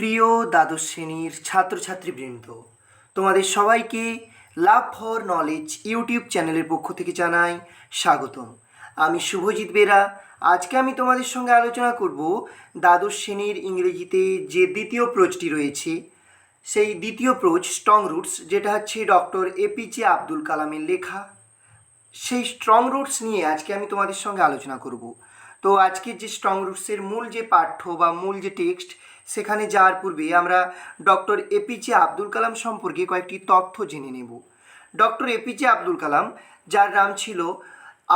প্রিয় দ্বাদশ শ্রেণীর ছাত্রছাত্রীবৃন্দ, তোমাদের সবাইকে লাভ ফর নলেজ ইউটিউব চ্যানেলের পক্ষ থেকে জানাই স্বাগতম। আমি শুভজিৎ বেরা। আজকে আমি তোমাদের সঙ্গে আলোচনা করব দ্বাদশ শ্রেণীর ইংরেজিতে যে দ্বিতীয় প্রোচটি রয়েছে, সেই দ্বিতীয় প্রোচ স্ট্রং রুটস, যেটা হচ্ছে ডক্টর এপিজে আব্দুল কালামের লেখা। সেই স্ট্রং রুটস নিয়ে আজকে আমি তোমাদের সঙ্গে আলোচনা করব। তো আজকের যে স্ট্রং রুটসের মূল যে পাঠ্য বা মূল যে টেক্সট, সেখানে যাওয়ার পূর্বে আমরা ডক্টর এপিজে আব্দুল কালাম সম্পর্কে কয়েকটি তথ্য জেনে নেব। ডক্টর এপিজে আব্দুল কালাম, যার নাম ছিল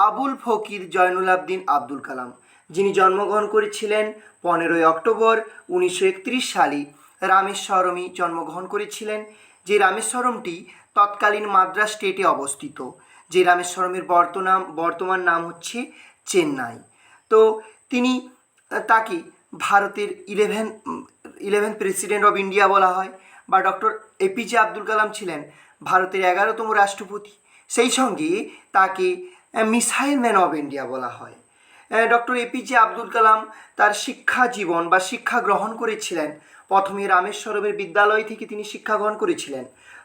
আবুল ফকির জয়নুল আবদিন আব্দুল কালাম, যিনি জন্মগ্রহণ করেছিলেন 15ই অক্টোবর 1931 সালে রামেশ্বরমে জন্মগ্রহণ করেছিলেন। যে রামেশ্বরমটি তৎকালীন মাদ্রাস স্টেটে অবস্থিত, যে রামেশ্বরমের বর্তমান নাম হচ্ছে চেন্নাই। তো তিনি তাকে ভারতের ইলেভেন্থ প্রেসিডেন্ট অফ ইন্ডিয়া বলা হয়, বা ডক্টর এপিজে আব্দুল কালাম ছিলেন ভারতের 11তম রাষ্ট্রপতি। সেই সঙ্গে তাকে মিসাইল ম্যান অফ ইন্ডিয়া বলা হয়। ডক্টর এপিজে আব্দুল কালাম তার শিক্ষা জীবন বা শিক্ষা গ্রহণ করেছিলেন। প্রথমে রামেশ্বরমের বিদ্যালয় থেকে তিনি শিক্ষা গ্রহণ করেছিলেন।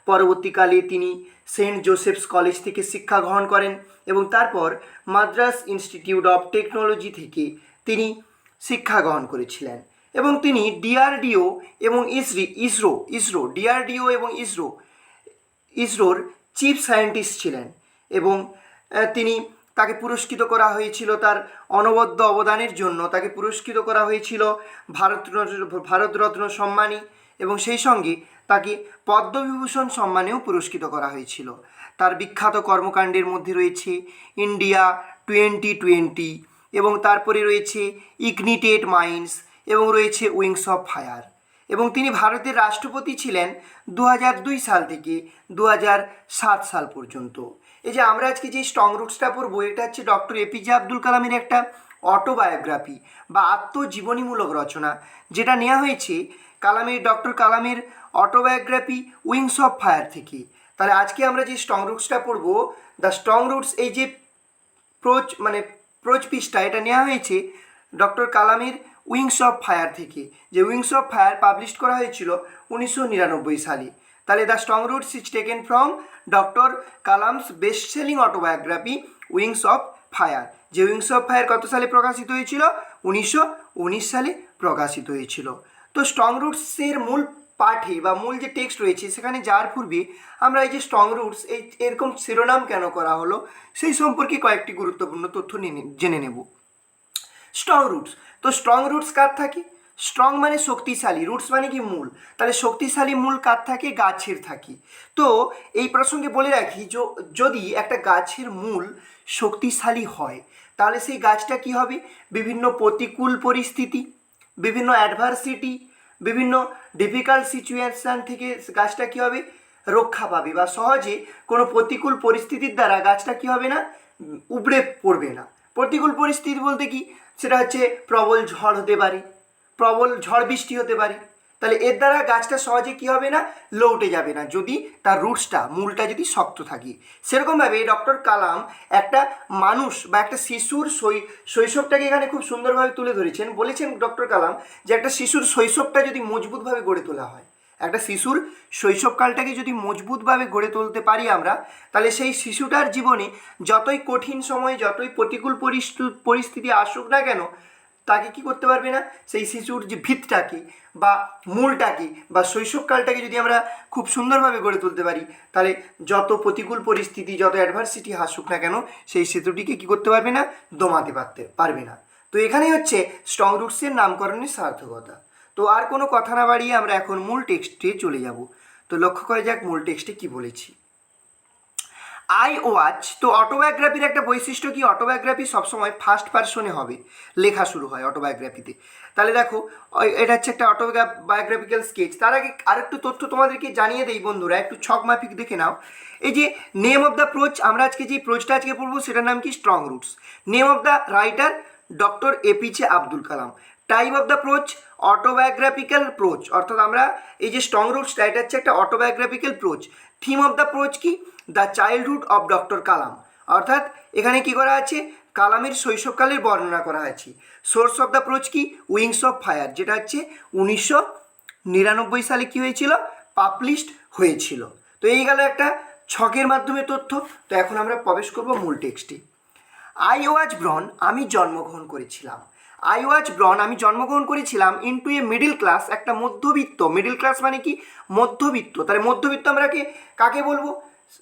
পরবর্তীকালে তিনি সেন্ট জোসেফস কলেজ থেকে শিক্ষা গ্রহণ করেন এবং তারপর মাদ্রাস ইনস্টিটিউট অফ টেকনোলজি থেকে তিনি শিক্ষা গ্রহণ করেছিলেন। এবং তিনি ডিআরডিও এবং ইসরোর চিফ সায়েন্টিস্ট ছিলেন। এবং তাকে পুরস্কৃত করা হয়েছিল তার অনবদ্য অবদানের জন্য। তাকে পুরস্কৃত করা হয়েছিল ভারতরত্ন সম্মানে, এবং সেই সঙ্গে তাকে পদ্মবিভূষণ সম্মানেও পুরস্কৃত করা হয়েছিল। তার বিখ্যাত কর্মকাণ্ডের মধ্যে রয়েছে ইন্ডিয়া 2020, এবং তারপরে রয়েছে ইগনিটেড মাইন্ডস, এবং রয়েছে উইংস অফ ফায়ার। এবং তিনি ভারতের রাষ্ট্রপতি ছিলেন 2002 সাল থেকে 2007 সাল পর্যন্ত। এই যে আমরা আজকে যে স্ট্রং রুটসটা পড়বো, এটা হচ্ছে ডক্টর এপিজে আব্দুল কালামের একটা অটোবায়োগ্রাফি বা আত্মজীবনীমূলক রচনা, যেটা নেওয়া হয়েছে ডক্টর কালামের অটোবায়োগ্রাফি উইংস অফ ফায়ার থেকে। তাহলে আজকে আমরা যে স্ট্রং রুটসটা পড়বো, দ্য স্ট্রং রুটস, এই যে প্রোচ পিসটা, এটা নেওয়া হয়েছে ডক্টর কালামের উইংস অফ ফায়ার থেকে। যে উইংস অফ ফায়ার পাবলিশ করা হয়েছিল 1999 সালে। তাহলে the strong roots is taken from doctor Kalam's best selling autobiography wings of fire. যে উইংস অফ ফায়ার কত সালে প্রকাশিত হয়েছিল? 1919 সালে প্রকাশিত হয়েছিল। তো স্ট্রং রুটসের মূল পাঠে বা মূল যে টেক্সট রয়েছে, সেখানে যাওয়ার পূর্বে আমরা এই যে স্ট্রং রুটস এরকম শিরোনাম কেন করা হলো, সেই সম্পর্কে কয়েকটি গুরুত্বপূর্ণ তথ্য জেনে নেব। স্ট্রং রুটস, তো স্ট্রং রুটস কার থাকে? স্ট্রং মানে শক্তিশালী, রুটস মানে কি মূল। তাহলে শক্তিশালী মূল কার থাকে? গাছের থাকে। তো এই প্রসঙ্গে বলে রাখি, যদি একটা গাছের মূল শক্তিশালী হয়, তাহলে সেই গাছটা কি হবে? বিভিন্ন প্রতিকূল পরিস্থিতি, বিভিন্ন অ্যাডভার্সিটি, বিভিন্ন ডিফিকাল্ট সিচুয়েশান থেকে গাছটা কী হবে? রক্ষা পাবে, বা সহজে কোনো প্রতিকূল পরিস্থিতির দ্বারা গাছটা কী হবে না? উবড়ে পড়বে না। প্রতিকূল পরিস্থিতি বলতে কি? সেটা হচ্ছে প্রবল ঝড় হতে পারে, প্রবল ঝড় বৃষ্টি হতে পারে। তাহলে এর দ্বারা গাছটা সহজে কী হবে না? লৌটে যাবে না, যদি তার রুটসটা, মূলটা যদি শক্ত থাকে। সেরকমভাবে ডক্টর কালাম একটা মানুষ বা একটা শিশুর শৈশবটাকে এখানে খুব সুন্দরভাবে তুলে ধরেছেন। বলেছেন ডক্টর কালাম যে একটা শিশুর শৈশবটা যদি মজবুতভাবে গড়ে তোলা হয়, একটা শিশুর শৈশবকালটাকে যদি মজবুতভাবে গড়ে তুলতে পারি আমরা, তাহলে সেই শিশুটার জীবনে যতই কঠিন সময়, যতই প্রতিকূল পরিস্থিতি আসুক না কেন, তাকে কি করতে পারবে না? সেই শিশুর যে ভিতটাকে বা মূলটাকে বা শৈশবকালটাকে যদি আমরা খুব সুন্দরভাবে গড়ে তুলতে পারি, তাহলে যত প্রতিকূল পরিস্থিতি, যত অ্যাডভার্সিটি আসুক না কেন, সেই শিশুটিকে কি করতে পারবে না? দমাতে পারবে না। তো এখানেই হচ্ছে স্ট্রং রুটসের নামকরণের সার্থকতা। তো আর কোনো কথা না বাড়িয়ে আমরা এখন মূল টেক্সটে চলে যাব। তো লক্ষ্য করা যাক মূল টেক্সটে কি বলেছি। আই ওয়াচ, তো অটোবায়োগ্রাফির একটা বৈশিষ্ট্য কি? অটোবায়োগ্রাফি সবসময় ফার্স্ট পার্সনে হবে, লেখা শুরু হয় অটোবায়োগ্রাফিতে। তাহলে দেখো, এটা হচ্ছে একটা অটোবায়োগ্রাফিক্যাল স্কেচ। তার আগে আরেকটু তথ্য তোমাদেরকে জানিয়ে দেই বন্ধুরা, একটু ছক মাফিক দেখে নাও। এই যে নেম অফ দ্য প্রোচ, আমরা আজকে যে প্রোচটা আজকে পড়বো, সেটার নাম কি? Strong roots. Name of the writer doctor APJ Abdul Kalam. Type of the prose autobiographical prose, অর্থাৎ আমরা এই যে স্ট্রং রুটসটা, এটা হচ্ছে একটা autobiographical prose. Theme of the prose কি? The childhood of doctor Kalam, অর্থাৎ এখানে কি করা আছে? কালামের শৈশবকালের বর্ণনা করা আছে। সোর্স অফ দ্য প্রোচ কি? উইংস অফ ফায়ার, যেটা হচ্ছে নিরানব্বই সালে কী হয়েছিল, পাবলিশড হয়েছিল। তো এই গেল একটা ছকের মাধ্যমে তথ্য। তো এখন আমরা প্রবেশ করব মূল টেক্সটে। আই ওয়াজ ব্রন, আমি জন্মগ্রহণ করেছিলাম। আই ওয়াজ ব্রন, আমি জন্মগ্রহণ করেছিলাম ইনটু এ মিডিল ক্লাস, একটা মধ্যবিত্ত। মিডিল ক্লাস মানে কি, মধ্যবিত্ত। তাহলে মধ্যবিত্ত আমরা কাকে বলবো,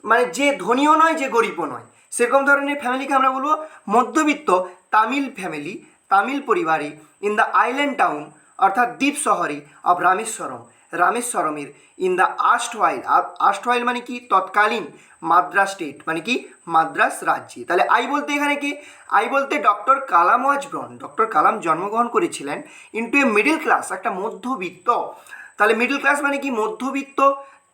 মানে যে ধনীও নয় যে গরিবও নয়, সেরকম ধরনের ফ্যামিলিকে আমরা বলবো মধ্যবিত্ত। তামিল ফ্যামিলি, তামিল পরিবারে, ইন দ্য আইল্যান্ড টাউন, অর্থাৎ দ্বীপ শহরে অব রামেশ্বরম, রামেশ্বরমের, ইন দ্য আর্স্টওয়াইল, আর্স্টওয়াইল মানে কি তৎকালীন, মাদ্রাস স্টেট মানে কি মাদ্রাস রাজ্যে। তাহলে আই বলতে এখানে কি, আই বলতে ডক্টর কালাম ওয়াজ ব্রন, ডক্টর কালাম জন্মগ্রহণ করেছিলেন ইনটু এ মিডিল ক্লাস, একটা মধ্যবিত্ত। তাহলে মিডিল ক্লাস মানে কি মধ্যবিত্ত,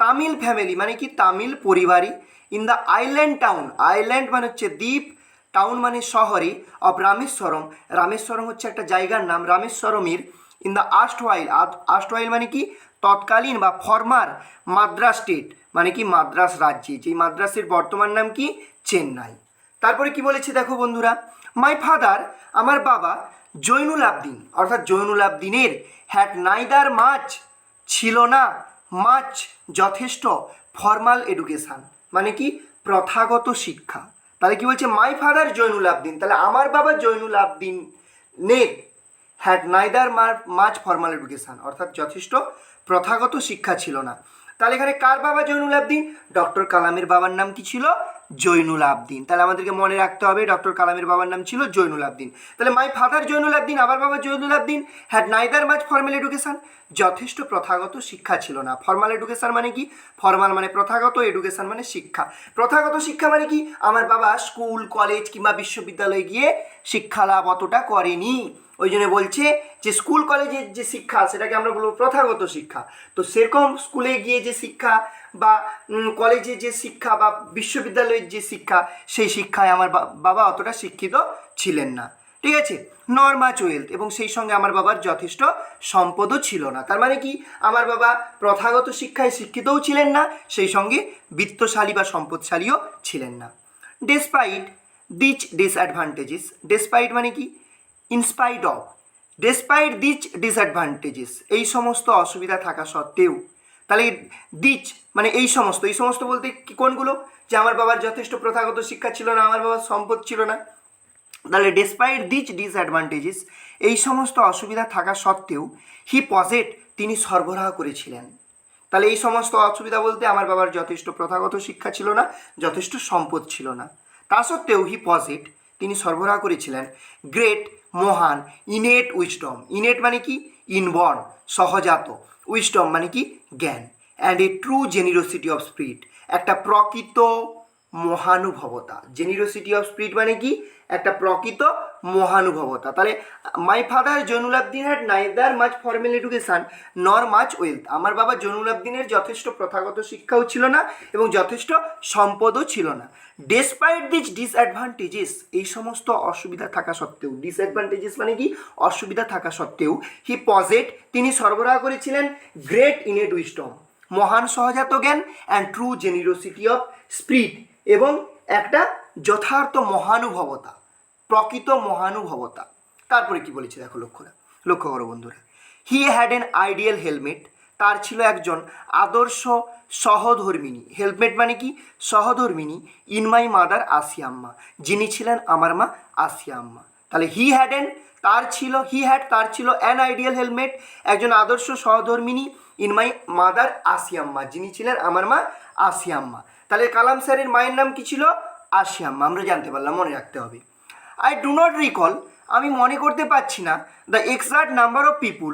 তামিল ফ্যামিলি মানে কি তামিল পরিবারে, in the island town, island মানে হচ্ছে দ্বীপ, টাউন মানে শহরে, অফ রামেশ্বরম, রামেশ্বরম হচ্ছে একটা জায়গার নাম, রামেশ্বরমের, ইন দ্য আর্স্টওয়াইল, আর্স্টওয়াইল মানে কি তৎকালীন বা ফরমার, মাদ্রাস স্টেট মানে কি মাদ্রাস রাজ্যে, যেই মাদ্রাসের বর্তমান নাম কি চেন্নাই। তারপরে কি বলেছে দেখো বন্ধুরা, মাই ফাদার, আমার বাবা, জৈনুল আবদিন, অর্থাৎ জৈনুল আবদিনের, হ্যাড নাইদার মাচ, ছিল না, মাচ যথেষ্ট, ফর্মাল এডুকেশান মানে কি প্রথাগত শিক্ষা। তাহলে কি বলছে, মাই ফাদার জৈনুল আবদিন, তাহলে আমার বাবা জৈনুল আবদিনের, had neither much formal education, অর্থাৎ যথেষ্ট প্রথাগত শিক্ষা ছিল না। তাহলে এখানে কার বাবা জৈনুল আবদিন, ডক্টর কালামের বাবার নাম কি ছিল, জৈনুল আবদিন। তাহলে আমাদেরকে মনে রাখতে হবে ডক্টর কালামের বাবার নাম ছিল জৈনুল আবদিন। তাহলে মাই ফাদার জৈনুল আবদিন, আমার বাবা Jainul Abdin, had neither much formal education, যথেষ্ট প্রথাগত শিক্ষা ছিল না। ফর্মাল এডুকেশান মানে কি, ফর্মাল মানে প্রথাগত, এডুকেশান মানে শিক্ষা। প্রথাগত শিক্ষা মানে কি, আমার বাবা স্কুল কলেজ কিংবা বিশ্ববিদ্যালয়ে গিয়ে শিক্ষা লাভ অতটা করেনি, ওই জন্য বলছে যে স্কুল কলেজের যে শিক্ষা সেটাকে আমরা বলবো প্রথাগত শিক্ষা। তো সেরকম স্কুলে গিয়ে যে শিক্ষা বা কলেজে যে শিক্ষা বা বিশ্ববিদ্যালয়ের যে শিক্ষা, সেই শিক্ষায় আমার বাবা অতটা শিক্ষিত ছিলেন না, ঠিক আছে। নর মাচ ওয়েলথ, এবং সেই সঙ্গে আমার বাবার যথেষ্ট সম্পদও ছিল না। তার মানে কি, আমার বাবা প্রথাগত শিক্ষায় শিক্ষিতও ছিলেন না, সেই সঙ্গে বিত্তশালী বা সম্পদশালীও ছিলেন না। ডেসপাইট দিচ ডিসঅ্যাডভান্টেজেস, ডেসপাইট মানে কি ইনস্পাইট অফ, ডেসপাইট দিচ ডিসঅ্যাডভান্টেজেস, এই সমস্ত অসুবিধা থাকা সত্ত্বেও। তাহলে দিচ মানে এই সমস্ত, এই সমস্ত বলতে কি কোনগুলো, যে আমার বাবার যথেষ্ট প্রথাগত শিক্ষা ছিল না, আমার বাবার সম্পদ ছিল না। তাহলে ডেসপাইট দিচ ডিসঅ্যাডভান্টেজেস, এই সমস্ত অসুবিধা থাকা সত্ত্বেও, হি পজেট, তিনি সরবরাহ করেছিলেন। তাহলে এই সমস্ত অসুবিধা বলতে আমার বাবার যথেষ্ট প্রথাগত শিক্ষা ছিল না, যথেষ্ট সম্পদ ছিল না, তা সত্ত্বেও হি পজেট, তিনি সরবরাহ করেছিলেন গ্রেট, মহান, ইনেট উইজডম, ইনেট মানে কি ইনবর্ন, সহজাত, উইজডম মানে কি জ্ঞান, and a true generosity of spirit, একটা প্রকৃত মহানুভবতা। জেনিরোসিটি অফ স্পিরিট মানে কি একটা প্রকৃত মহানুভবতা। তাহলে my father Jainul Abdin had neither much formal education nor much wealth, আমার বাবা জৈনুল আবদিনের যথেষ্ট প্রথাগত শিক্ষাও ছিল না এবং যথেষ্ট সম্পদও ছিল না। ডেসপাইট দিস ডিসঅ্যাডভান্টেজেস, এই সমস্ত অসুবিধা থাকা সত্ত্বেও, ডিসঅ্যাডভান্টেজেস মানে কি অসুবিধা থাকা সত্ত্বেও, হি পজেট, তিনি সরবরাহ করেছিলেন গ্রেট ইনেট উইজডম, মহান সহজাত জ্ঞান, and true generosity of spirit, এবং একটা যথার্থ মহানুভবতা, প্রকৃত মহানুভবতা। তারপরে কি বলেছে দেখো, লক্ষ্য করো বন্ধুরা, he had N ideal helmet, তার ছিল একজন আদর্শ সহধর্মিনী, হেলমেট মানে কি সহধর্মিনী, ইন মাই মাদার আসিয়াম্মা, যিনি ছিলেন আমার মা আসিয়াম্মা। তাহলে হি হ্যাড এন, তার ছিল অ্যান আইডিয়াল হেলমেট, একজন আদর্শ সহধর্মিনী, ইন মাই মাদার আসিয়াম্মা, যিনি ছিলেন আমার মা আসিয়াম্মা। তাহলে কালাম স্যারের মায়ের নাম কি ছিল, আসিয়াম্মা, আমরা জানতে পারলাম, মনে রাখতে হবে। আই ডু নট রিকল, আমি মনে করতে পারছি না, the exact number of people,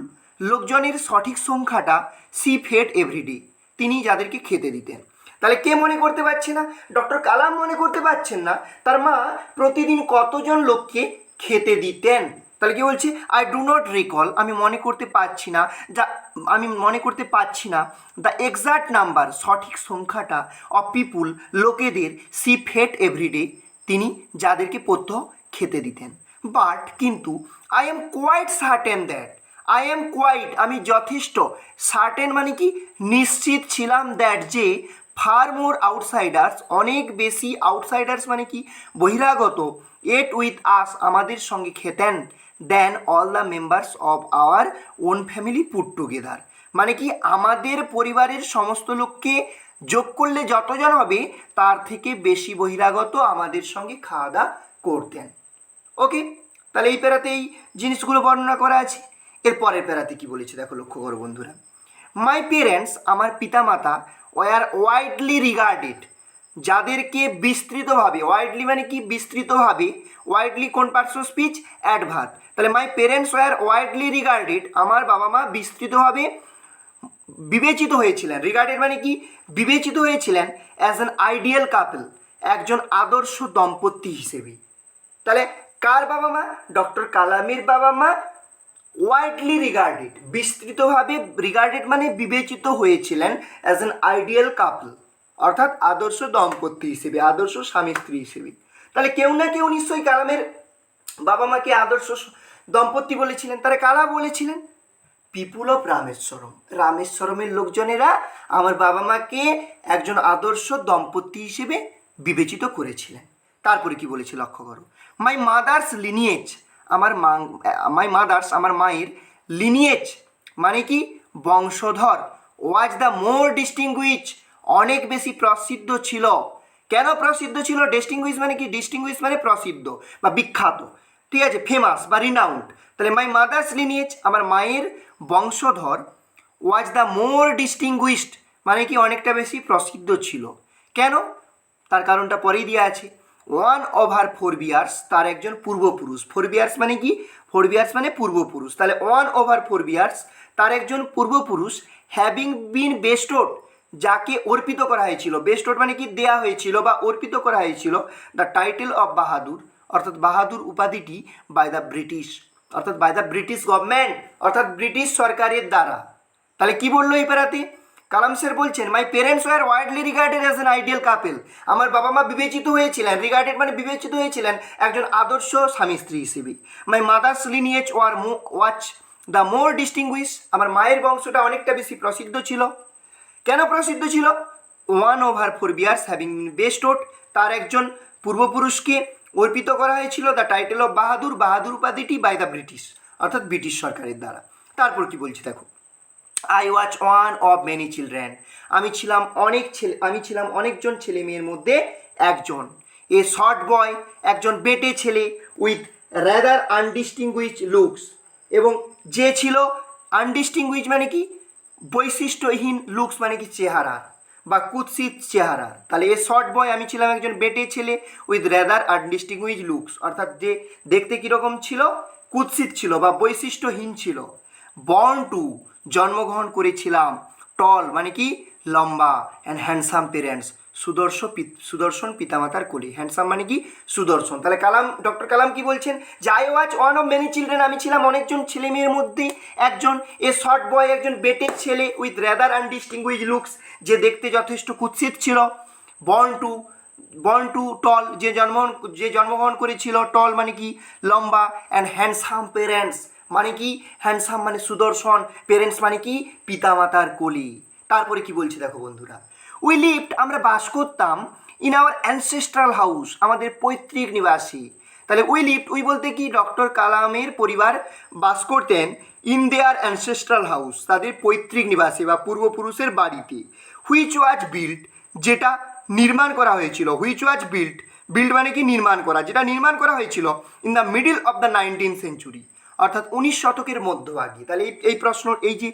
লোকজনের সঠিক সংখ্যাটা, সি ফেড এভরিডে, তিনি যাদেরকে খেতে দিতেন। তাহলে কে মনে করতে পারছে না, ডক্টর কালাম মনে করতে পারছেন না তার মা প্রতিদিন কতজন লোককে খেতে দিতেন। তাহলে কি বলছে, আই ডু নট রিকল, আমি মনে করতে পারছি না দ্য এক্সাক্ট নাম্বার, সঠিক সংখ্যাটা, অফ পিপুল, লোকেদের, সি ফেড এভরিডে, তিনি যাদেরকে প্রত্যহ খেতে দিতেন। বাট কিন্তু, I am quite certain that, আমি যথেষ্ট, সার্টেন মানে কি নিশ্চিত ছিলাম, দ্যাট যে, ফার মোর আউটসাইডার্স, অনেক বেশি, আউটসাইডার্স মানে কি বহিরাগত, এট উইথ আস, আমাদের সঙ্গে খেতেন, then all the members of our own family put together, মানে কি আমাদের পরিবারের সমস্ত লোককে যোগ করলে যতজন হবে তার থেকে বেশি বহিরাগত আমাদের সঙ্গে খাওয়া দাওয়া করতেন। ওকে, তাহলে এই প্যারাতে এই জিনিসগুলো বর্ণনা করা আছে। এর পরের প্যারাতে কি বলেছে দেখো, লক্ষ্য করো বন্ধুরা। মাই পেরেন্টস, আমার পিতামাতা, ওয়ার ওয়াইডলি রিগার্ডেড, যাদেরকে বিস্তৃতভাবে, ওয়াইডলি মানে কি বিস্তৃতভাবে, ওয়াইডলি কোন পার্টস অফ স্পিচ, অ্যাডভার্ব। তাহলে my parents were widely regarded, আমার বাবা মা বিস্তৃতভাবে বিবেচিত হয়েছিলেন। রিগার্ডেড মানে কি বিবেচিত হয়েছিলেন অ্যাজ অ্যান আইডিয়াল কাপল, একজন আদর্শ দম্পতি হিসেবে। তাহলে কার বাবা মা? ডক্টর কালামের বাবা মা ওয়াইডলি রিগার্ডেড, বিস্তৃতভাবে, রিগার্ডেড মানে বিবেচিত হয়েছিলেন অ্যাজ অ্যান আইডিয়াল কাপল, অর্থাৎ আদর্শ দম্পতি হিসেবে, আদর্শ স্বামী স্ত্রী হিসেবে। তাহলে কেউ না কেউ নিশ্চয়ই কালামের বাবা মাকে আদর্শ দম্পতি বলেছিলেন। তারা কারা বলেছিলেন? পিপুল অফ রামেশ্বরম, রামেশ্বরমের লোকজনেরা আমার বাবা মাকে একজন আদর্শ দম্পতি হিসেবে বিবেচিত করেছিলেন। তারপরে কি বলেছে লক্ষ্য করো। মাই মাদার্স লিনিয়েজ, আমার আমার মায়ের লিনিয়েজ মানে কি বংশধর, ওয়াজ দ্য মোর ডিস্টিংগুইশ, অনেক বেশি প্রসিদ্ধ ছিল। কেন প্রসিদ্ধ ছিল? ডিস্টিংগুইশ মানে কি, ডিস্টিংগুইশ মানে প্রসিদ্ধ বা বিখ্যাত, ঠিক আছে, ফেমাস বা রিনাউন্ড। তাহলে মাই মাদার্স লিনিয়েজ, আমার মায়ের বংশধর, ওয়াজ দ্য মোর ডিস্টিংগুইশড মানে কি অনেকটা বেশি প্রসিদ্ধ ছিল। কেন? তার কারণটা পরেই দেওয়া আছে। ওয়ান অফ হার ফোরবিয়ার্স, তার একজন পূর্বপুরুষ। ফোরবিয়ার্স মানে কি? ফোরবিয়ার্স মানে পূর্বপুরুষ। তাহলে ওয়ান অফ হার ফোরবিয়ার্স, তার একজন পূর্বপুরুষ, হ্যাভিং বিন বেস্টোড, যাকে অর্পিত করা হয়েছিল। বেস্টোড মানে কি দেয়া হয়েছিল বা অর্পিত করা হয়েছিল দ্য টাইটেল অফ বাহাদুর, অর্থাৎ বাহাদুর উপাধিটি বাই দ্য ব্রিটিশ, অর্থাৎ বাই দ্য ব্রিটিশ গভর্নমেন্ট, অর্থাৎ ব্রিটিশ সরকারের দ্বারা। তাহলে কি বললো এই প্যারাতে? কালাম স্যার বলছেন my parents were widely regarded as an ideal couple, আমার বাবা মা বিবেচিত হয়েছিলেন, রিগার্ডেড মানে বিবেচিত হয়েছিলেন একজন আদর্শ স্বামী স্ত্রী হিসেবে। My mother's lineage watch the more distinguished, আমার মায়ের বংশটা অনেকটা বেশি প্রসিদ্ধ ছিল। কেন প্রসিদ্ধ ছিল? One over her forebears having bestowed, তার একজন পূর্বপুরুষকে অর্পিত করা হয়েছিল the title of Bahadur, Bahadur উপাধিটি বাই দ্য ব্রিটিশ, অর্থাৎ ব্রিটিশ সরকারের দ্বারা। তারপর কি বলছি দেখো। I was one of many children, আমি ছিলাম অনেকজন ছেলে মেয়ের মধ্যে একজন। এ শর্ট বয়, একজন বেটে ছেলে, উইথ র্যাদার আনডিস্টিংগুইশ লুকস, এবং যে ছিল আনডিস্টিংগুইশ মানে কি বৈশিষ্ট্যহীন, লুকস মানে কি চেহারা বা কুৎসিত চেহারা। তাহলে এ শর্ট বয়, আমি ছিলাম একজন বেটে ছেলে, উইথ র্যাদার আনডিস্টিংগুইশ লুকস, অর্থাৎ যে দেখতে কীরকম ছিল, কুৎসিত ছিল বা বৈশিষ্ট্যহীন ছিল। বর্ন টু, জন্মগ্রহণ করেছিলাম। টল মানে কি লম্বা। অ্যান্ড হ্যান্ডসাম পেরেন্টস, সুদর্শন পিতামাতার কোলে। হ্যান্ডসাম মানে কি সুদর্শন। তাহলে ডক্টর কালাম কি বলছেন? যে I was one of many children, আমি ছিলাম অনেকজন ছেলে মেয়ের মধ্যে একজন। এ শর্ট বয়, একজন বেটে ছেলে, উইথ র্যাদার আনডিস্টিংগুইশ লুকস, যে দেখতে যথেষ্ট কুৎসিত ছিল। বর্ন টু টল, যে জন্মগ্রহণ করেছিল। টল মানে কি লম্বা। অ্যান্ড হ্যান্ডসাম পেরেন্টস মানে কি হ্যান্ডসাম মানে সুদর্শন, পেরেন্টস মানে কি পিতামাতার কোলে। তারপরে কি বলছে দেখো বন্ধুরা। উই লিভড, আমরা বাস করতাম, ইন আওয়ার অ্যানসেস্ট্রাল হাউস, আমাদের পৈতৃক নিবাসে। তাহলে উই বলতে কি ডক্টর কালামের পরিবার বাস করতেন ইন দেয়ার অ্যানসেস্ট্রাল হাউস, তাদের পৈতৃক নিবাসে বা পূর্বপুরুষের বাড়িতে। হুইচ ওয়াজ বিল্ট, যেটা নির্মাণ করা হয়েছিল। হুইচ ওয়াজ বিল্ড মানে কি নির্মাণ করা, যেটা নির্মাণ করা হয়েছিল in the middle of the 19th century, অর্থাৎ 19 শতকের মধ্যভাগে। তাহলে এই প্রশ্ন, এই যে